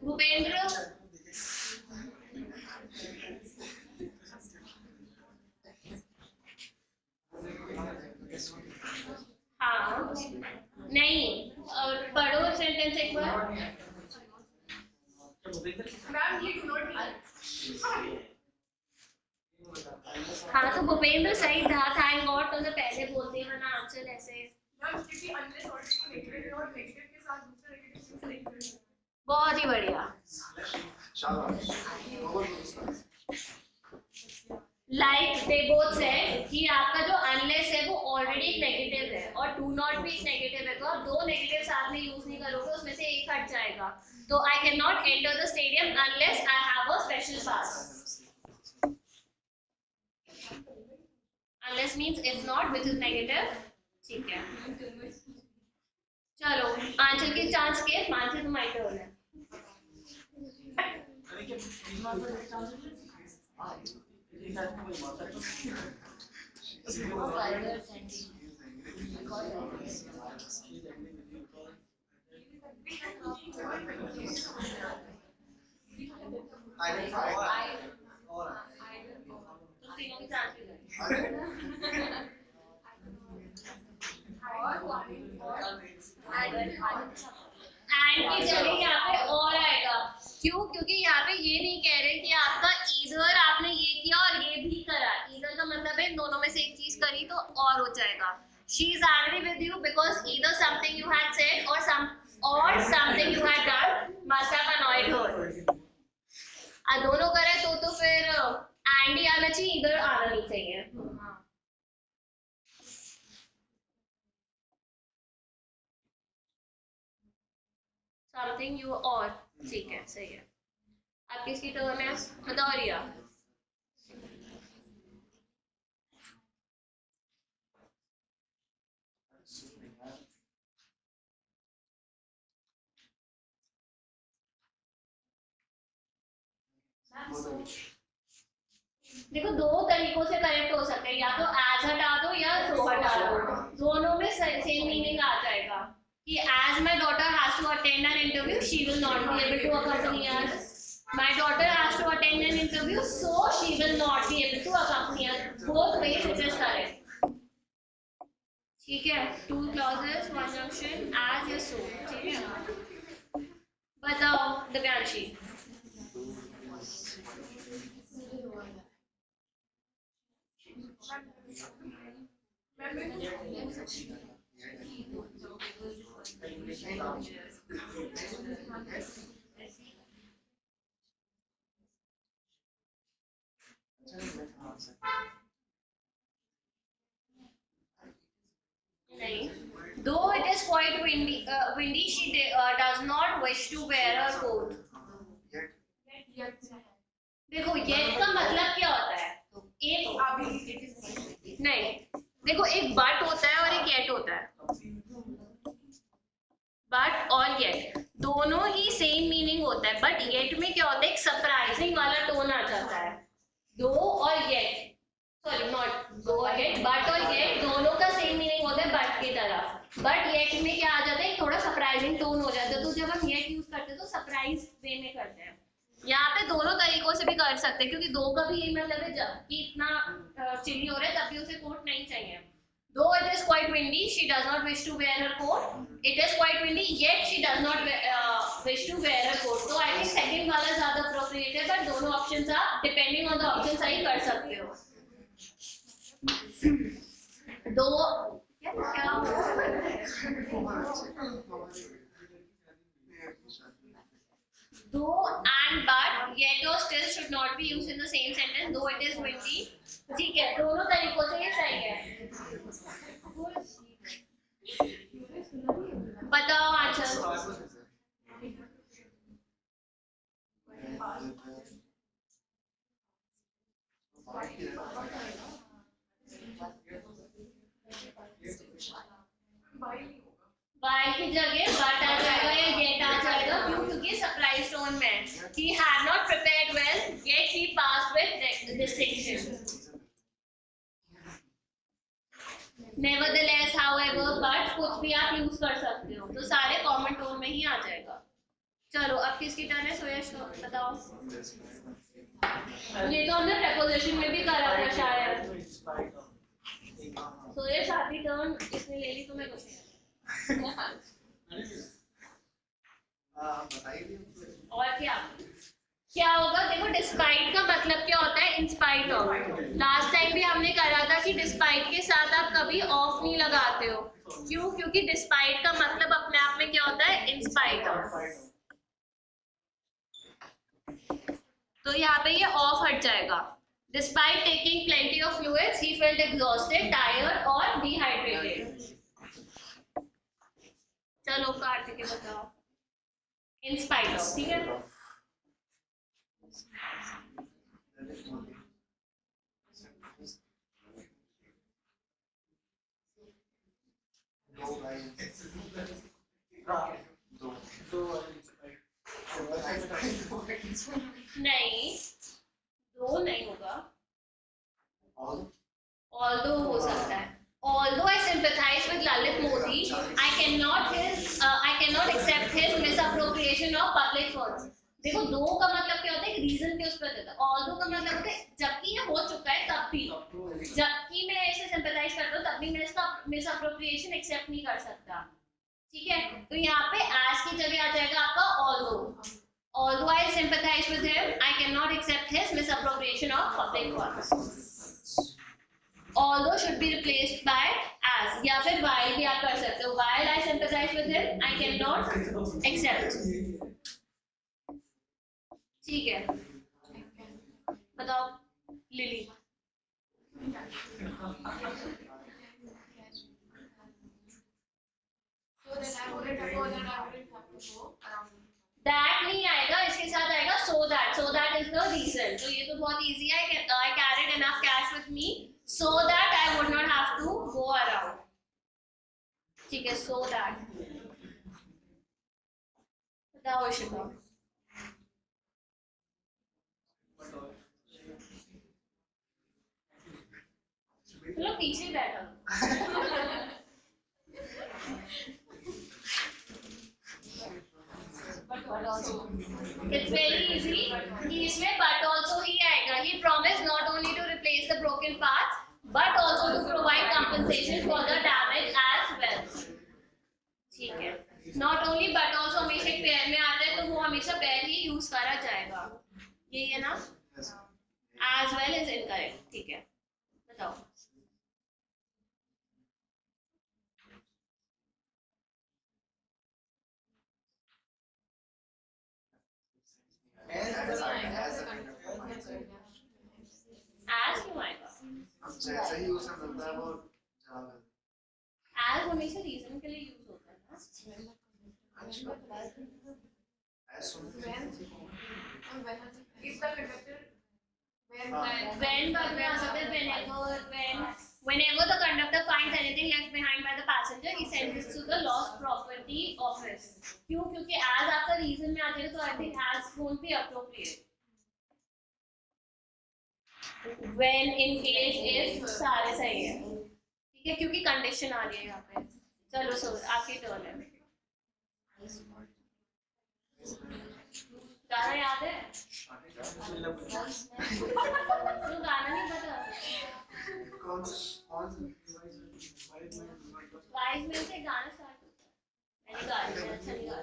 भूपेंद्र. हाँ नहीं, पढ़ो सेंटेंस एक बार. मैम ये डू नॉट मीन. हाँ तो भूपेंद्र सही था, थैंक गॉड तुमने पहले बोल दिया, वरना आंसर ऐसे. मैम क्योंकि अनलेस ऑलरेडी नेगेटिव और नेगेटिव के साथ दूसरा नेगेटिव से लिंक करेंगे. बहुत ही बढ़िया. लाइक दे बोथ सेड कि आपका जो अनलेस है वो ऑलरेडी एक नेगेटिव है और डू नॉट भी एक नेगेटिव है. तो आप दो नेगेटिव साथ में यूज नहीं करोगे, उसमें से एक हट जाएगा. तो आई can not enter the stadium unless I have a special pass. Unless means if not, which is negative. ठीक है, चलो आंसर की चांस के मानसी तुम्हारी टर्न है. तुम तीनों की चांस भी करें. एंड की जगह यहाँ पे और आएगा. क्यों? क्योंकि यहाँ पे ये नहीं कह रहे कि आपका इधर आपने ये किया और ये भी करा. इधर का मतलब है दोनों में से एक चीज करी तो और हो जाएगा. She is angry with you because either something you had said or something you had done must have annoyed her. दोनों करे तो फिर एंड ही आना चाहिए, इधर आना नहीं चाहिए. समथिंग यू और. ठीक है, सही है. आप किसकी टर्न है? बताओ रिया. देखो दो तरीकों से करेक्ट हो सकते हैं, या तो एज हटा दो या सो हटा दो. दोनों में सेम मीनिंग आ जाएगा कि as my daughter has to attend an interview, she will not be able to accompany us. My daughter has to attend an interview, so she will not be able to accompany us. Both ways it is correct. ठीक है, two clauses, one junction, as या so. ठीक है, बताओ Divyanshi. Though it is quite windy, she does not wish to wear a coat. देखो yet का मतलब क्या होता है, एक अभी नहीं, देखो एक बट होता है और एक येट होता है। बट और येट दोनों ही सेम मीनिंग होता है, बट येट में क्या होता है, एक सरप्राइजिंग वाला टोन आ जाता है। दो और येट, सॉरी नॉट दो और येट, बट और येट दोनों का सेम मीनिंग होता है बट की तरह, बट येट में क्या आ जाता है, थोड़ा सरप्राइजिंग टोन हो जाता है। तो जब हम येट यूज करते हैं तो सरप्राइज वे में करते हैं। यहाँ पे दोनों तरीकों से भी कर सकते हैं, क्योंकि दो का भी यही मतलब है, जब कि इतना चिली हो रहा है तब भी उसे कोट नहीं चाहिए। Though it is quite windy, she does not wish to wear her coat. It is quite windy, yet she does not wish to wear her coat. So I think second वाला ज़्यादा appropriate है, but दोनों options आप depending on the option सही कर सकते हो। दो क्या though and but yet or still should not be used in the same sentence. Though it is windy, ठीक है, दोनों तरीकों से ये सही है। बताओ आंसर। वाई की जगह बट आ जाएगा या गेट आ जाएगा, क्यों, क्योंकि सरप्राइज टोन में he had not prepared well yet he passed with distinction. nevertheless, however, but कुछ भी आप यूज कर सकते हो, तो सारे कॉमन टोन में ही आ जाएगा। चलो अब किसकी टर्न है, सुयश बताओ। ये तो हमने preposition में भी करा था शायद। सुयश आपकी टर्न, इसने ले ली, तुम्हें कुछ नहीं। और क्या होगा, देखो डिस्पाइट का मतलब क्या होता है, इंस्पाइट ऑफ। लास्ट टाइम भी हमने करा था कि डिस्पाइट के साथ आप कभी ऑफ नहीं लगाते हो, क्यों, क्योंकि डिस्पाइट का मतलब अपने आप में क्या होता है, इंस्पाइट ऑफ। तो यहाँ पे ये ऑफ हट जाएगा। Despite taking plenty of fluids he felt exhausted, tired और डिहाइड्रेटेड। चलो कार्तिक के बताओ, इन स्पाइट ऑफ, ठीक है। नहीं, दो नहीं होगा, although हो सकता है। Although I sympathize with Lalit Modi, I cannot accept his misappropriation of public funds. देखो दो का मतलब क्या होता है, रीजन के उस पर देता है। Although का मतलब होता है जबकि ये हो चुका है तब भी, जबकि मैं इसे sympathize करता हूँ तब भी मैं इसका misappropriation accept नहीं कर सकता, ठीक है। तो यहाँ पे as की जगह आ जाएगा आपका although। Although I sympathize with him, I cannot accept his misappropriation of public funds. Although should be replaced by as, या फिर while भी आप कर सकते हो। While I sympathize with him, I cannot accept, ठीक है। बताओ लिली। That नहीं आएगा, इसके साथ आएगा so that is the reason। तो ये तो बहुत easy है, I carried enough cash with me so that I would not have to go around, ठीक है, so that। बताओ इशिका। चलो पीछे बैठो। It's very easy, कि इसमें but also ही आएगा। He promised not only to replace the broken parts but also to provide compensation for the damage as well, ठीक है। Not only but also हमेशा एक पेयर में आता है, तो वो हमेशा पेयर ही यूज करा जाएगा, यही है ना। As well is incorrect, ठीक है। बताओ। As क्यों आएगा? जैसे ही उसे मिलता है वो जवाब As हमेशा रीजन के लिए यूज होता है ना। If the conductor when बाद में आ सकता है whenever the conductor finds anything left behind by the passenger he sends it to the lost property office. क्यों? क्योंकि as आपका reason में आ जाएगा तो I think as won't be appropriate. When, in case, if सारे सही है, ठीक है, क्योंकि condition आ रही है यहाँ पे. चलो सो आपकी टर्न है. गाना याद है? तो गाना नहीं पता. कौन वाइज में से गाना स्टार्ट होता है. मैंने गा दिया, अच्छा नहीं गा.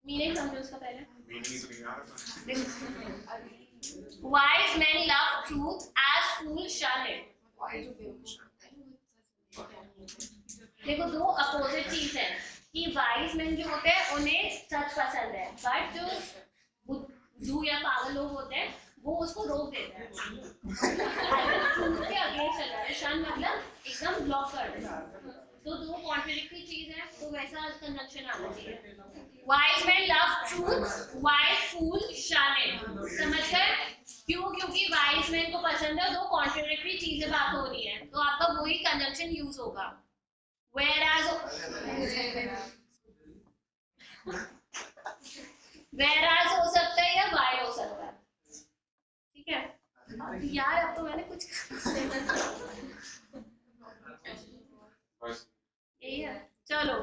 मीनिंग समझो उसका पहले. Wise men love truth as fools shun it. देखो दो अपोजिट चीज है कि वाइज मैन जो होते हैं उन्हें सच पसंद है, बट जो बुद्धू या पागल लोग होते हैं वो उसको रोक देते हैं. ट्रूथ के अगेंस्ट चल रहा है. शन मतलब एकदम ब्लॉक कर देना. तो दो कॉन्ट्रडिक्टरी चीज है, तो वैसा कंजंक्शन आना चाहिए. Wise man love truth, wise fool shun it. समझ गए? क्यों? क्योंकि वाइज मैन को पसंद है, दो कॉन्ट्रडिक्टरी चीजें बात हो रही है, तो आपका वही कंजंक्शन यूज होगा. Whereas हो सकता है या why हो सकता है. ठीक है यार, अब तो मैंने कुछ यही है. चलो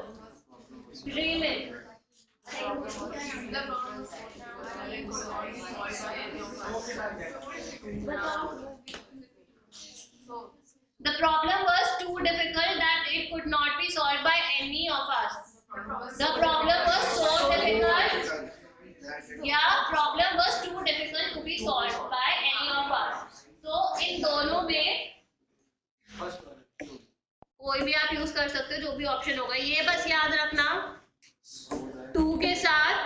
dream in. The problem was too difficult that it could not be solved by any of us. The problem was so difficult. Yeah, problem was too difficult to be solved by any of us. तो इन दोनों में कोई भी आप use कर सकते हो, जो भी ऑप्शन होगा. ये बस याद रखना, टू के साथ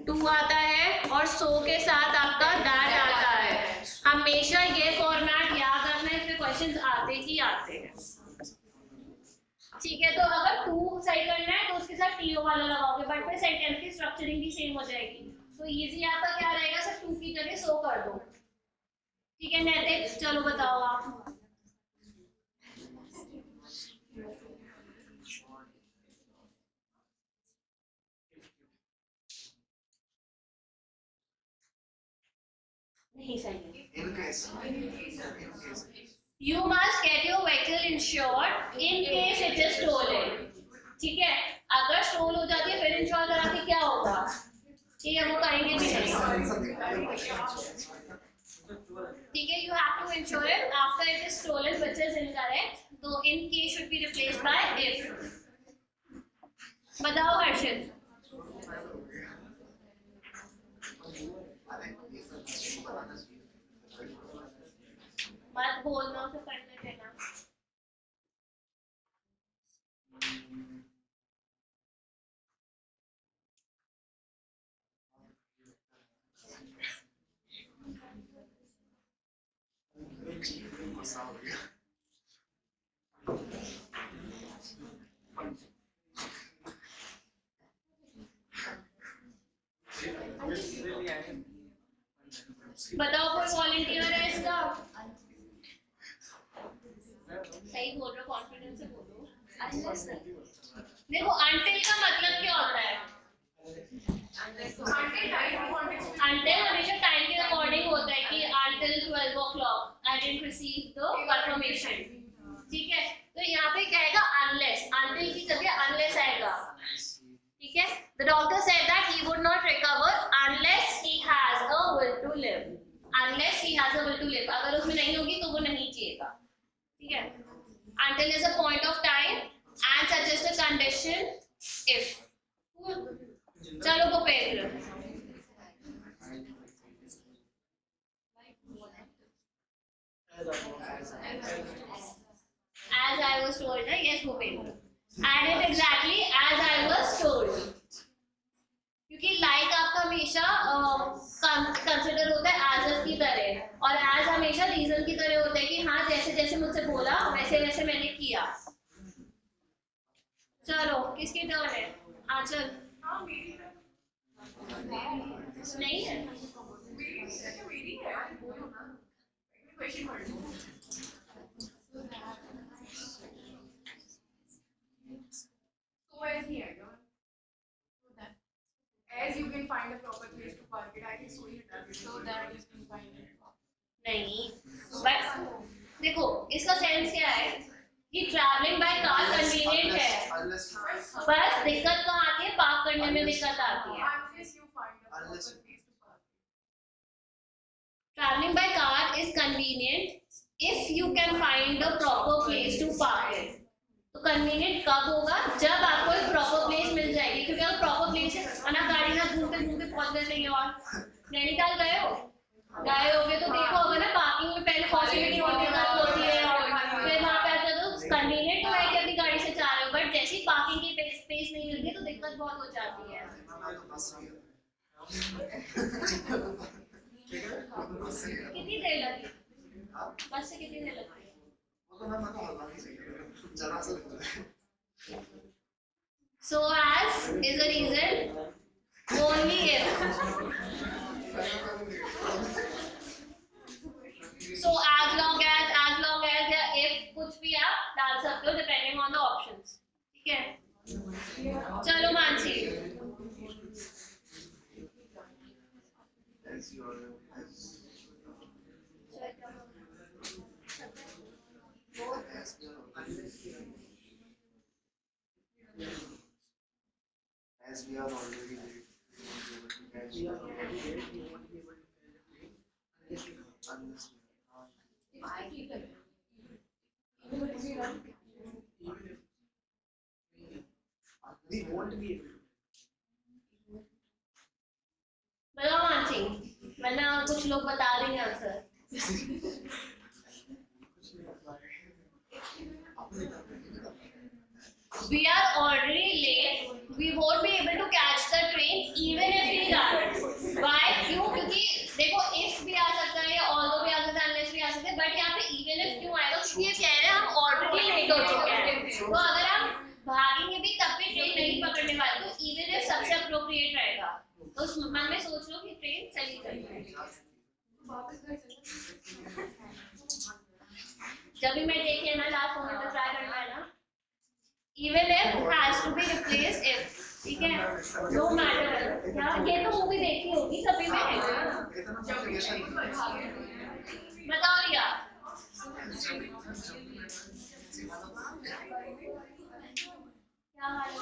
टू आता है और सो के साथ आपका दैट आता है. हमेशा ये फॉर्मेट याद रखना, इसमें क्वेश्चंस आते ही आते हैं. ठीक है, तो अगर टू सही करना है तो उसके साथ टीओ वाला लगाओगे, बट फिर सेंटेंस की स्ट्रक्चरिंग भी सेम हो जाएगी. तो इजी आपका क्या रहेगा, सर टू की जगह सो कर दो. ठीक है नैतिक, चलो बताओ आप. नहीं सही है. You must get your vehicle insured in case it is stolen. ठीक है, अगर स्टोल हो जाती है फिर इंश्योर करा के क्या होगा? ठीक है, वो करेंगे भी नहीं. ठीक है, you have to insure it after it is stolen, which is incorrect. तो in case should be replaced by if. बताओ हर्षित. मत बोलना, उसे पढ़ने देना. बताओ कोई वॉलंटियर है इसका? सही बोल रहे हो, कॉन्फिडेंस से बोलो. देखो until का मतलब क्या होता है? until हमेशा टाइम के अकॉर्डिंग होता है कि until 12 o'clock I didn't receive the confirmation. ठीक है, तो यहाँ पे क्या आएगा? unless. until की जगह unless आएगा. ठीक है, the doctor said that he would not recover unless he has a will to live. unless he has a will to live. अगर उसमें नहीं होगी तो वो नहीं जिएगा. ठीक है, until is a point of time and suggest a condition if. चलो Bhupendra. As I was told, yes Bhupendra. And it exactly as I was told. क्योंकि like आपका हमेशा कंसिडर होता है as if की तरह, और as हमेशा रीजन की तरह होता है कि हाँ जैसे जैसे मुझसे बोला वैसे वैसे मैंने किया. चलो किसकी टर्न है? आंचल हाँ मेरी है। नहीं है। मेरी है बोलो ना क्वेश्चन पढ़ लो so as he had as you can find a proper place to park it I think so ही हटा दे so that you can find it नहीं, बट देखो इसका सेंस क्या है कि ट्रैवलिंग बाय कार कन्वीनियंट है, बस दिक्कत कहाँ आती है? पार्क करने में दिक्कत आती है। unless you find a proper place to park travelling by car is convenient if you can find a proper place to park it. तो कन्वीनियंट कब होगा? जब आपको एक प्रॉपर प्लेस मिल जाएगी, क्योंकि अगर प्रॉपर प्लेस है ना, गाड़ी ना घूमते घूमते पहुंच गए कहीं और। नैनीताल गए होगे तो देखो होगा ना, पार्किंग में पहले फॉर्चुनेटली होती है फिर वहाँ पे आते तो कन्वीनियंट तो है कि अपनी गाड़ी से जा रहे हो, बट जैसे ही पार्किंग की स्पेस नहीं मिलती है तो दिक्कत बहुत हो जाती है। कितनी देर लगी? बस से कितनी देर लगी? So as is a reason only if. So as long as या if कुछ भी आप डाल सकते हो depending on the options. ठीक है? चलो Mansi. As we are already late, we won't be able to catch you. Unless we won't be able to. बताओ मानसी, वरना कुछ लोग बता देंगे answer. We are already late. We won't be able to catch the train even if we run. Why? क्यों? क्योंकि देखो if भी आ सकता है या although भी आ सकता है, unless भी आ सकता है, but यहाँ पे even if क्यों आएगा? क्योंकि ये कह रहे हैं हम already late हो चुके हैं। तो अगर हम भागेंगे भी तब भी ट्रेन नहीं पकड़ने वाले, तो even if सबसे appropriate रहेगा। तो मन में सोच लो कि ट्रेन चली जाएगी। जब भी मैं देखे ना लास्ट मोमेंट तक ट्राई करना है ना, even if has to be replaced if, ठीक है? No matter क्या, ये तो मूवी देखी होगी सभी में है। बताओ रिया। क्या हाल है?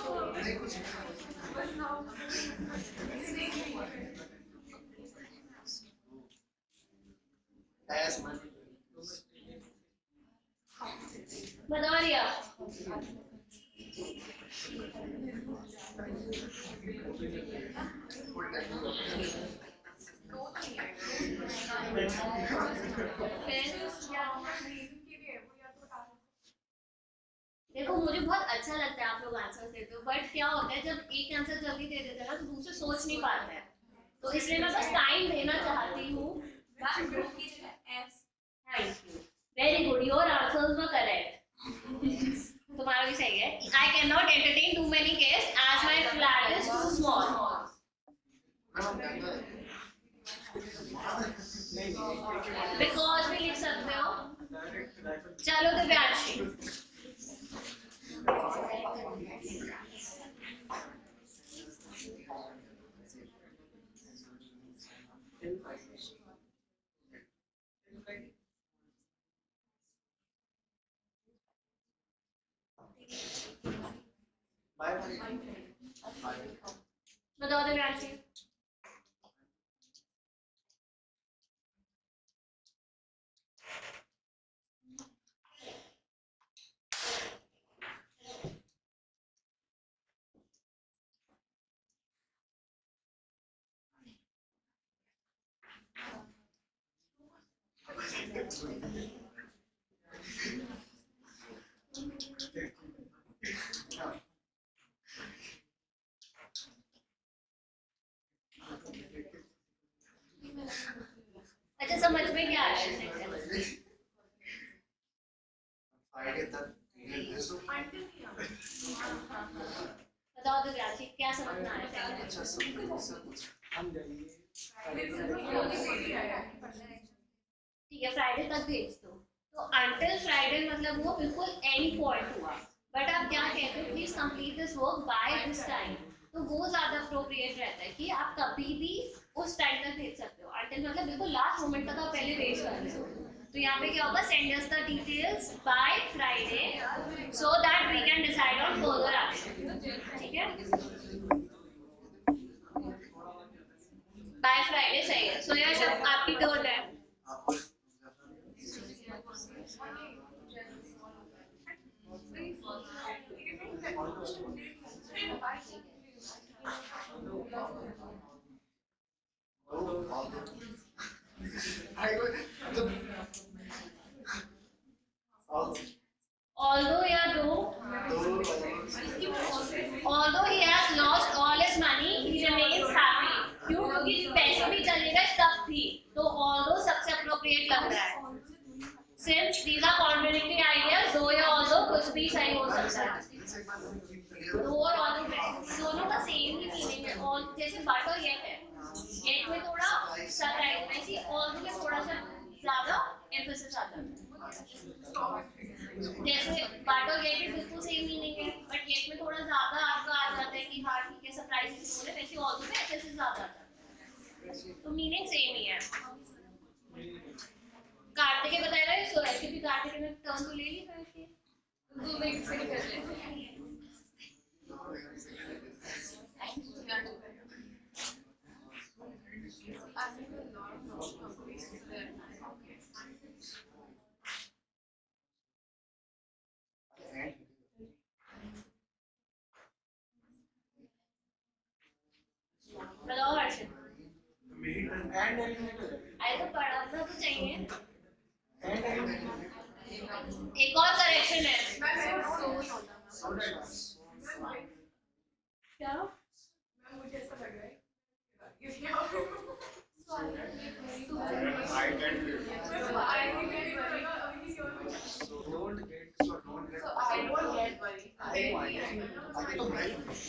As much. बताओ रिया। देखो मुझे बहुत अच्छा लगता है आप लोग आंसर देते हो, बट क्या होता है जब एक आंसर जल्दी दे देते हैं ना तो दूसरे सोच नहीं पाते हैं, तो इसलिए मैं बस टाइम देना चाहती हूँ। Thank you, very good, your answers were correct. तुम्हारा भी सही है। I can not entertain too many guest as my flat is too small. Because भी लिख सकते हो। चलो दिव्यांशी। बताओ दिव्यांशी। अच्छा समझ में क्या आ रहा है? I get that. बताओ तो क्या समझ में आया अच्छा हम जाएंगे ठीक है फ्राइडे तक भेज दो तो अंटिल फ्राइडे मतलब वो बिल्कुल एंड पॉइंट हुआ बट आप क्या कहते हो please complete this work by this time तो वो ज्यादा अप्रोप्रिएट रहता है कि आप कभी भी उस टाइम तक भेज सकते हो अंटिल मतलब बिल्कुल लास्ट मोमेंट तक आप पहले भेज कर रहे हो तो यहाँ पे क्या होगा send us the details by Friday so that we can decide on further action ठीक है बाय फ्राइडे सही है सो यश आपकी टर्न है although he has lost all his money he remains happy क्यों क्योंकि पैसे भी चलेगा तब भी तो although सबसे appropriate लग रहा है since these are contradicting ideas though या although कुछ भी सही हो सकता है though और although दोनों का सेम ही मीनिंग है और जैसे बट और येट है येट में थोड़ा सरप्राइज वैसे although में थोड़ा सा ज्यादा एम्फेसिस आता है जैसे बट और येट बिल्कुल सेम मीनिंग है बट येट में थोड़ा ज्यादा आपका आ जाता है कि हाँ ठीक है सरप्राइजिंग बोले वैसे although में एम्फेसिस ज्यादा आता है तो मीनिंग सेम ही है कार्तिक बताया ना सो है क्योंकि कार्तिक ने टर्न तो ले ली फिर इसकी दो मिनट से कर लेते हैं बताओ हर्षित आई तो पढ़ना तो चाहिए एक और करेक्शन है क्या मुझे ऐसा लग रहा है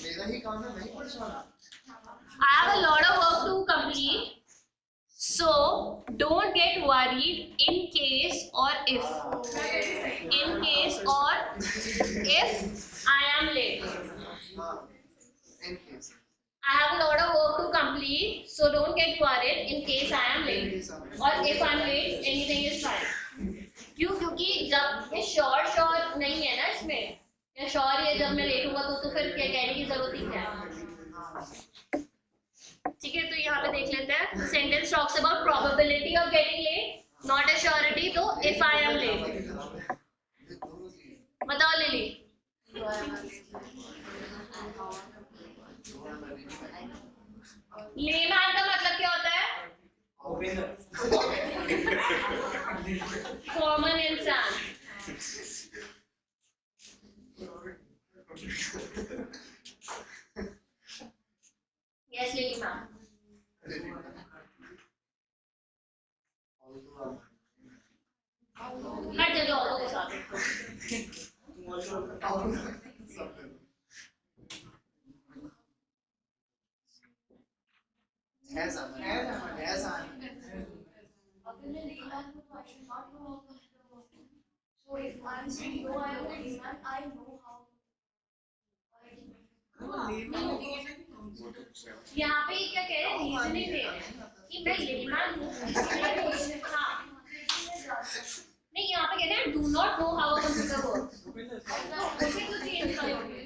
मेरा ही काम है नहीं परेशान I have a lot of work to complete so don't get worried in case or if I am late I have a lot of work to complete so don't get worried in case I am late or if I am late anything is fine क्यों क्योंकि जब ये sure नहीं है ना इसमें या sure है जब मैं लेट हुआ तो फिर क्या कहने की जरूरत ही क्या है ठीक है तो यहाँ पे देख लेते हैं sentence talks about probability of getting let not a surety तो इफ आई एम लेट बताओ लिली लेमैन का मतलब क्या होता है कॉमन इंसान यस लिली मैम हर जगह ऑटो के साथ So if I'm saying no, I know layman, I know how. यहाँ पे क्या कह रहे हैं रीजनिंग दे रहे हैं कि मैं लेमैन हूँ हाँ नहीं यहाँ पे कह रहे हैं do not know how a computer works उसे तो चेंज करोगे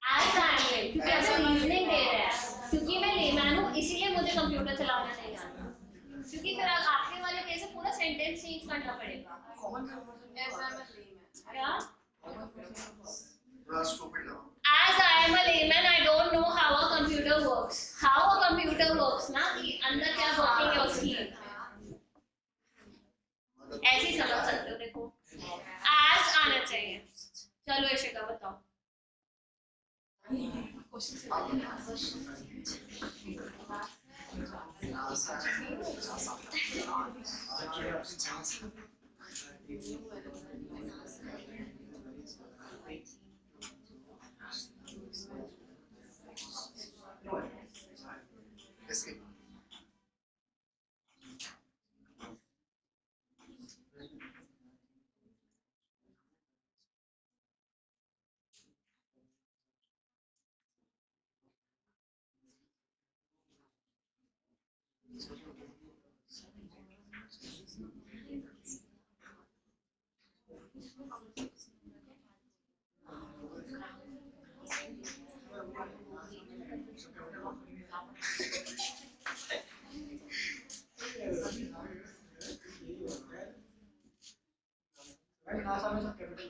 एज आई एम क्योंकि ऐसा रीजनिंग दे रहा है क्योंकि मैं लेमैन हूँ इसीलिए मुझे कंप्यूटर चलाना नहीं आता क्योंकि फिर आखिरी वाले केस में पूरा सेंटेंस चेंज करना पड़ेगा क्या As I am a layman, I don't know how a computer works. How a computer works ना कि अंदर क्या working है उसकी ऐसे ही समझ सकते हो देखो as आना चाहिए चलो यशिका बताओ Escape. भाई नासा में सब कैपिटल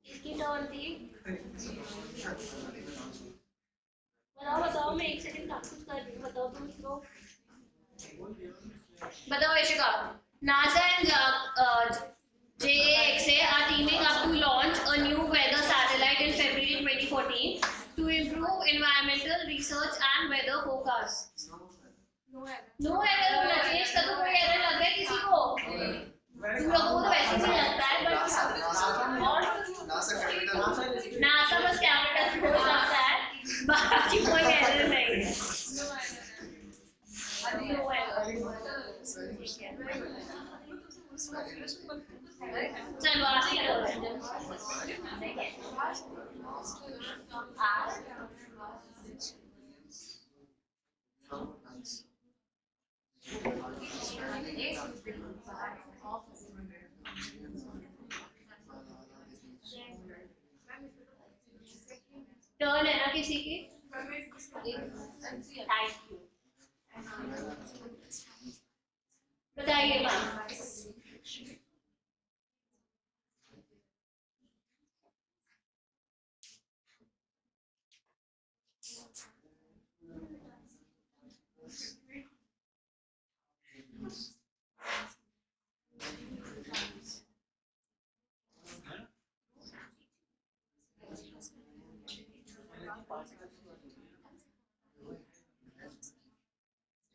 इसकी टर्न थी। बताओ बताओ, मैं एक सेकंड कुछ कर रही हूँ, बताओ तुम इसको। बताओ Yashika. NASA and JAXA are teaming up to launch a new weather satellite in February 2014 to improve environmental research and weather forecasts. No error होना चाहिए, इसका तो कोई error लग रहा है किसी को? तुम लोगों को तो वैसे ही लगता है, but नासा कैपिटल NASA बस कैपिटल हो सकता है, बाकी कोई error नहीं है। No error। चलो आगे करो। टर्न है ना किसी की? Thank you. बताइए मैम।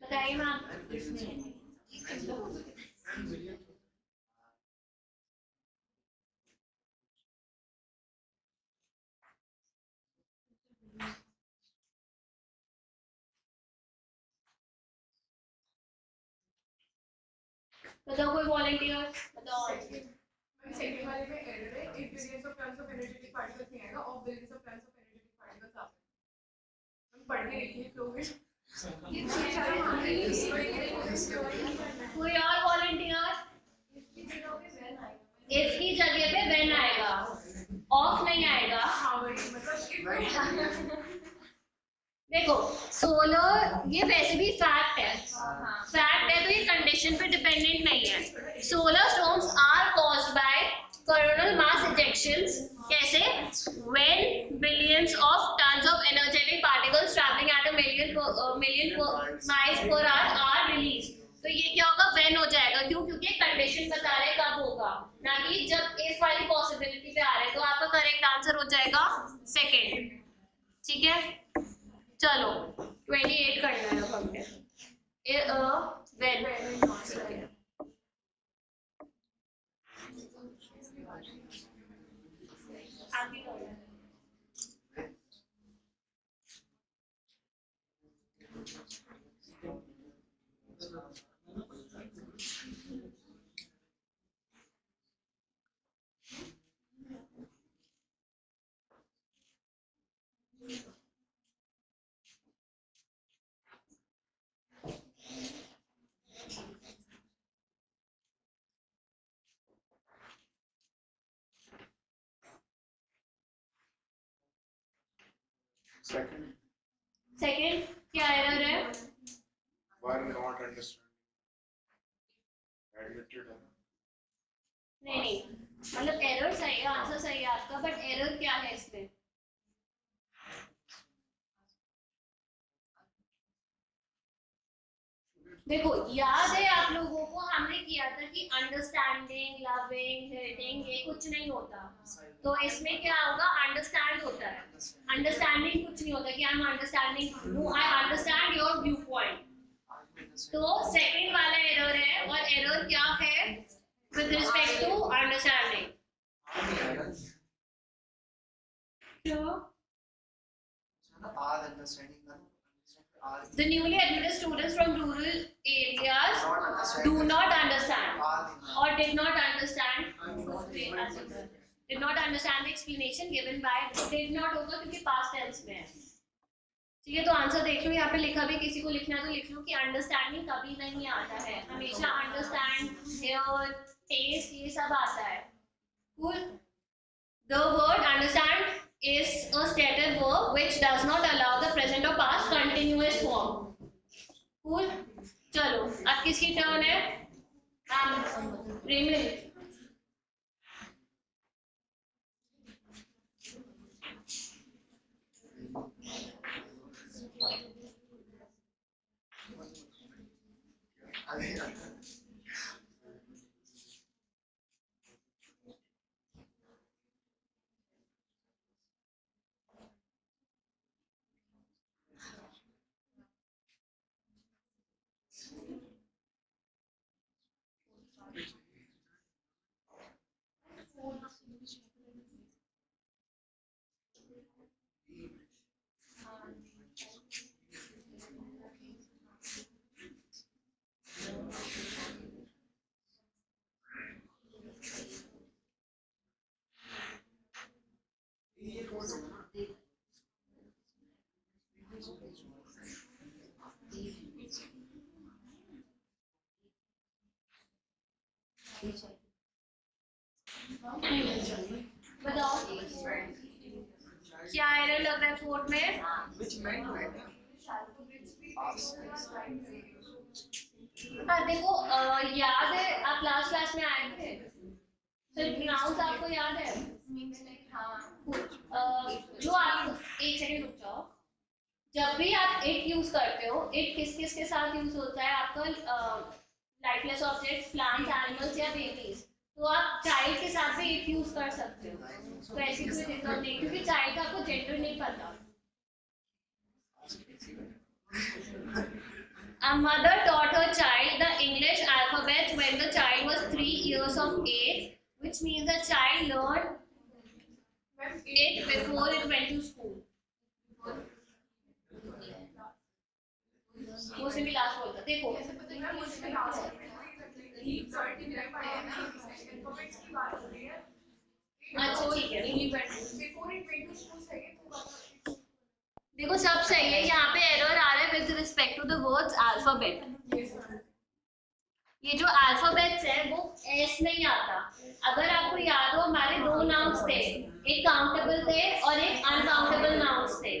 बताइए मैम। बताओ कोई वॉलंटियर बताओ। सेकंड वाले में एरर है, if billions of tons of energetic particles नहीं आएगा, और billions of tons of energetic particles आ हम पढ़ने लिखिए फ्लो में। कोई और वॉलंटियर? इफ की जगह पे व्हेन आएगा, ऑफ नहीं आएगा। हाँ वही मतलब देखो सोलर ये वैसे भी फैक्ट है, तो ये कंडीशन पे डिपेंडेंट नहीं है। Solar storms are caused by coronal mass ejections. कैसे? When billions of tons of energetic particles travelling at a million miles per hour are release. तो ये क्या होगा? व्हेन हो जाएगा। क्यों? क्योंकि कंडीशन बता रहे कब होगा, ना कि जब इफ वाली पॉसिबिलिटी पे आ रहे। तो आपका करेक्ट आंसर हो जाएगा सेकंड। ठीक है, चलो 28 करना है अब हमने। व्हेन आगे करो। सेकंड क्या एरर है? Why not understand? Admitted है। नहीं मतलब एरर सही है, आंसर सही है आपका, बट एरर क्या है इसमें? देखो याद है आप लोगों को हमने किया था कि अंडरस्टैंडिंग, लविंग, हेटिंग ये कुछ नहीं होता। तो इसमें क्या होगा? अंडरस्टैंड होता है, अंडरस्टैंडिंग कुछ नहीं होता कि I am understanding, no I understand your view point. तो सेकंड वाला एरर है, और एरर क्या है with respect to understanding? The newly admitted students from rural areas do not understand or did not understand the explanation given by did not होगा क्योंकि past tense में है। ठीक है, तो आंसर देख लो, यहाँ पे लिखा भी, किसी को लिखना तो लिख लो कि अंडरस्टैंडिंग कभी नहीं आता है, हमेशा अंडरस्टैंड, हेयर, टेस्ट, ये सब आता है। Cool. The word understand is a stated verb which does not allow the present or past continuous form. Cool. चलो, अब किसकी टर्न है? रेमिल। बताओ क्या एरर लग रहा है कोड में? हाँ देखो, याद है आप लास्ट क्लास में आए थे, सिर्फ नाउन्स आपको याद है? जो आप एक सेकंड रुक जाओ, जब भी आप इट यूज करते हो, इट किस किस के साथ यूज होता है आपका? लाइफलेस ऑब्जेक्ट्स, प्लांट्स, एनिमल्स या बेबीज। तो आप चाइल्ड के साथ भी इट यूज कर सकते हो, तो ऐसी कोई दिक्कत नहीं, क्योंकि चाइल्ड का आपको जेंडर नहीं पता। A mother taught her child the English alphabet when the child was 3 years of age, which means the child learned it before it went to school. वो से भी लास्ट बोलता देखो। अच्छा ठीक है, देखो सब सही है, यहाँ पे एरर आ रहा है with respect to the words alphabet. ये जो अल्फाबेट्स है वो एस नहीं आता। अगर आपको याद हो, हमारे दो नाउन्स थे, एक काउंटेबल थे और एक अनकाउंटेबल नाउन्स थे।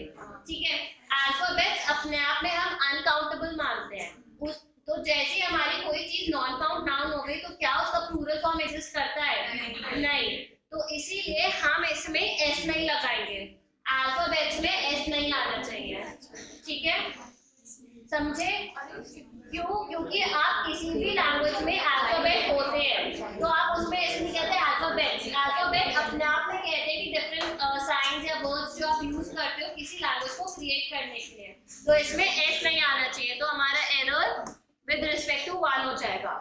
ठीक है, अल्फाबेट्स अपने आप में हम अनकाउंटेबल मानते हैं, तो जैसे हमारी कोई चीज नॉन काउंट नाउन हो गई तो क्या उसका प्लूरल फॉर्म एग्जिस्ट करता है? नहीं, तो इसीलिए हम इसमें एस नहीं लगाएंगे, अल्फाबेट्स में एस नहीं आना चाहिए। ठीक है, समझे? क्यों? क्योंकि आप किसी भी लैंग्वेज में अल्फाबेट होते हैं, तो आप उसमें एस नहीं कहते, अल्फाबेट। अल्फाबेट अपने आप में कहते हैं कि डिफरेंट साइंस या वर्ड्स जो आप यूज करते हो किसी लैंग्वेज को क्रिएट करने के लिए, तो इसमें एस नहीं आना चाहिए, तो हमारा एरर विद रिस्पेक्ट टू 1 हो जाएगा।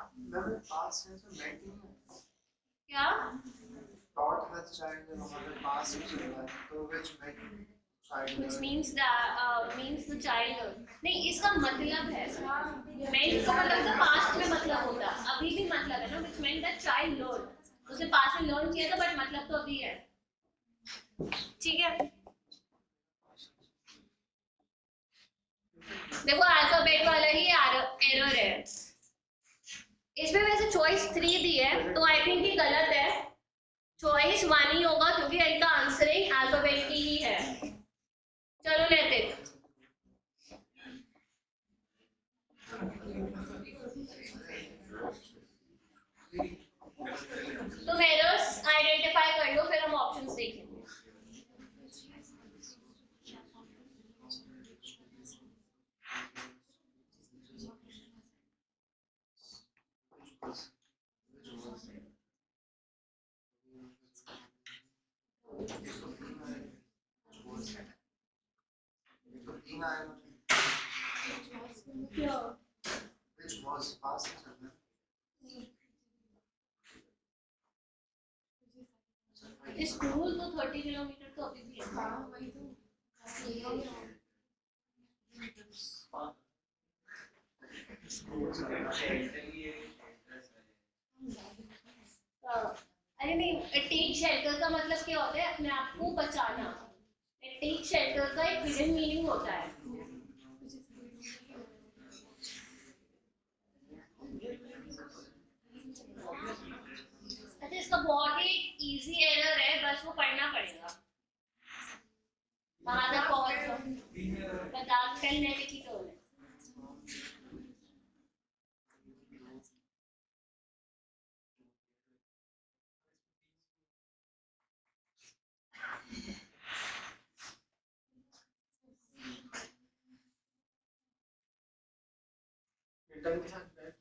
क्या? Taught her child the mother past children, so which Which means the child नहीं, इसका मतलब है meant का मतलब तो पास्ट में मतलब होता, अभी भी मतलब है ना, which meant that child learned, उसे पास्ट में लर्न किया था बट मतलब तो अभी है। ठीक है, देखो अल्फाबेट वाला ही एरर है इसमें। वैसे चॉइस 3 दी है तो आई थिंक ये गलत है, चॉइस 1 ही होगा क्योंकि इनका आंसरिंग अल्फाबेट की ही है। चलो लेते, तो एरर्स आइडेंटिफाई कर लो, फिर हम ऑप्शंस देखेंगे। में आएगा क्या which was fast चलना स्कूल तो 30 किलोमीटर तो अभी भी है। अरे नहीं, टेक शेल्टर का मतलब क्या होता है? अपने आप को बचाना। टेक शेल्टर का एक हिडन मीनिंग होता है। अच्छा, इसका बहुत ही इजी एरर है, बस वो पढ़ना पड़ेगा। वहां तक पहुंच बता टेलने की तो है। इंटरन के साथ बैठ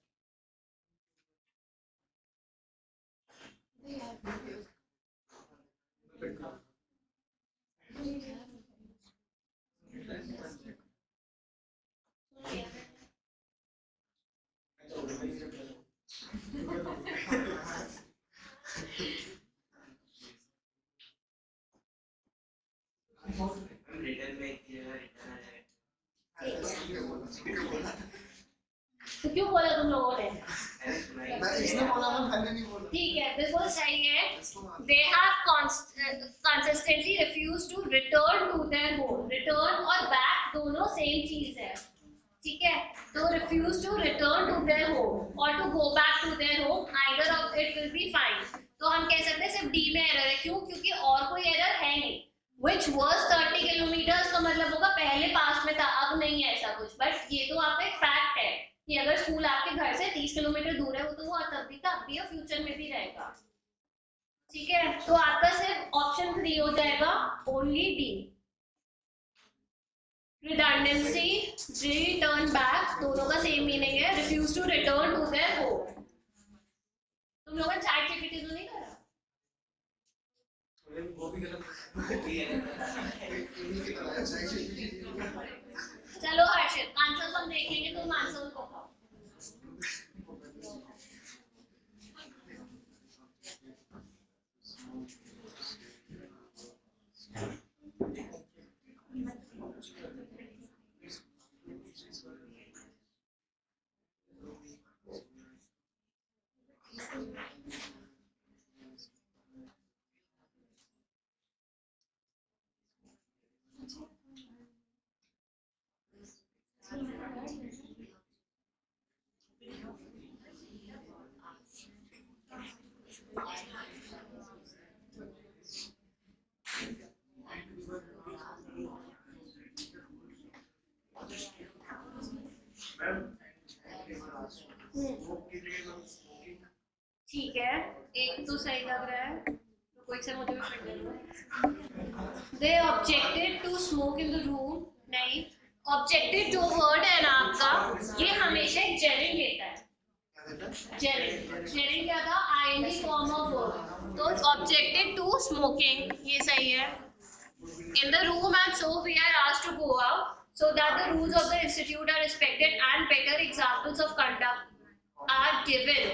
तो क्यों बोला तुम लोगों ने? इसने बोला ना मैंने नहीं बोला ठीक है, बिल्कुल सही है। They have consistently refused to return to their home. Return और back दोनों सेम चीज है, ठीक है? तो refuse to return to their home or to go back to their home, either of it will be fine. तो हम कह सकते हैं सिर्फ डी में एरर है। क्यों? क्योंकि और कोई एरर है नहीं। Which was 30 किलोमीटर का मतलब होगा पहले पास में था, अब नहीं है ऐसा कुछ। बट ये तो आपका एक फैक्ट है कि अगर स्कूल आपके घर से 30 किलोमीटर दूर है, वो तो वो तब भी था, अभी और फ्यूचर में भी रहेगा, ठीक है? तो आपका सिर्फ ऑप्शन 3 हो जाएगा, only D. Redundancy, return back, दोनों का सेम मीनिंग है। Refuse to return to their home. तुम लोगों ने चैट जीपीटी तो नहीं करा? वो भी गलत चलो हर्षित, आंसर हम देखेंगे, तुम आंसर बताओ। ठीक है, एक तो सही लग रहा है, तो कोई से मुझे भी पढ़ने दो। They objected to smoke in the room। नहीं, objected जो वर्ड है ना आपका, ये हमेशा एक जेरिंड लेता है। जेरिंड क्या था? ing form of verb. तो objected to smoking, ये सही है। In the room and so we are asked to go out so that the rules of the institute are respected and better examples of conduct are given,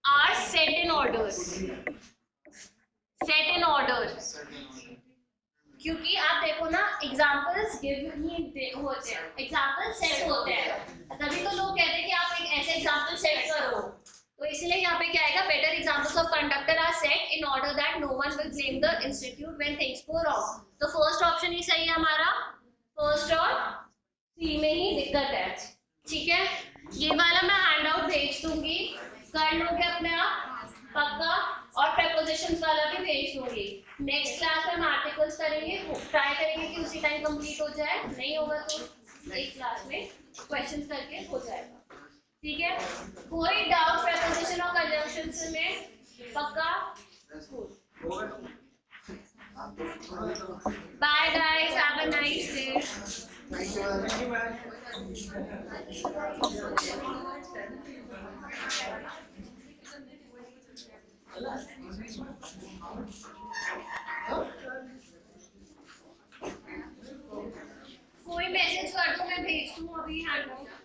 are set in orders, set in order। क्योंकि आप देखो ना, examples give he होते हैं, example set होते हैं, तभी तो लोग कहते हैं कि आप एक ऐसे एग्जाम्पल सेट करो। तो इसलिए यहाँ पे क्या आएगा? Better examples of conductor are set in order that no one will blame the institute when things go wrong. तो फर्स्ट ऑप्शन ही सही है हमारा, फर्स्ट और सी में ही दिक्कत है, ठीक है? ये वाला मैं हैंडआउट भेज दूंगी, कर लोगे अपने आप पक्का, और प्रेपोजिशंस वाला भी भेज दूंगी। नेक्स्ट क्लास में हम आर्टिकल्स करेंगे, ट्राई करेंगे कि उसी टाइम कंप्लीट हो जाए, नहीं होगा तो एक क्लास में क्वेश्चंस करके हो जाएगा, ठीक है? कोई डाउट प्रेपोजिशन और कंजंक्शंस में? पक्का? Bye guys, have a nice day. Thank you. free hand.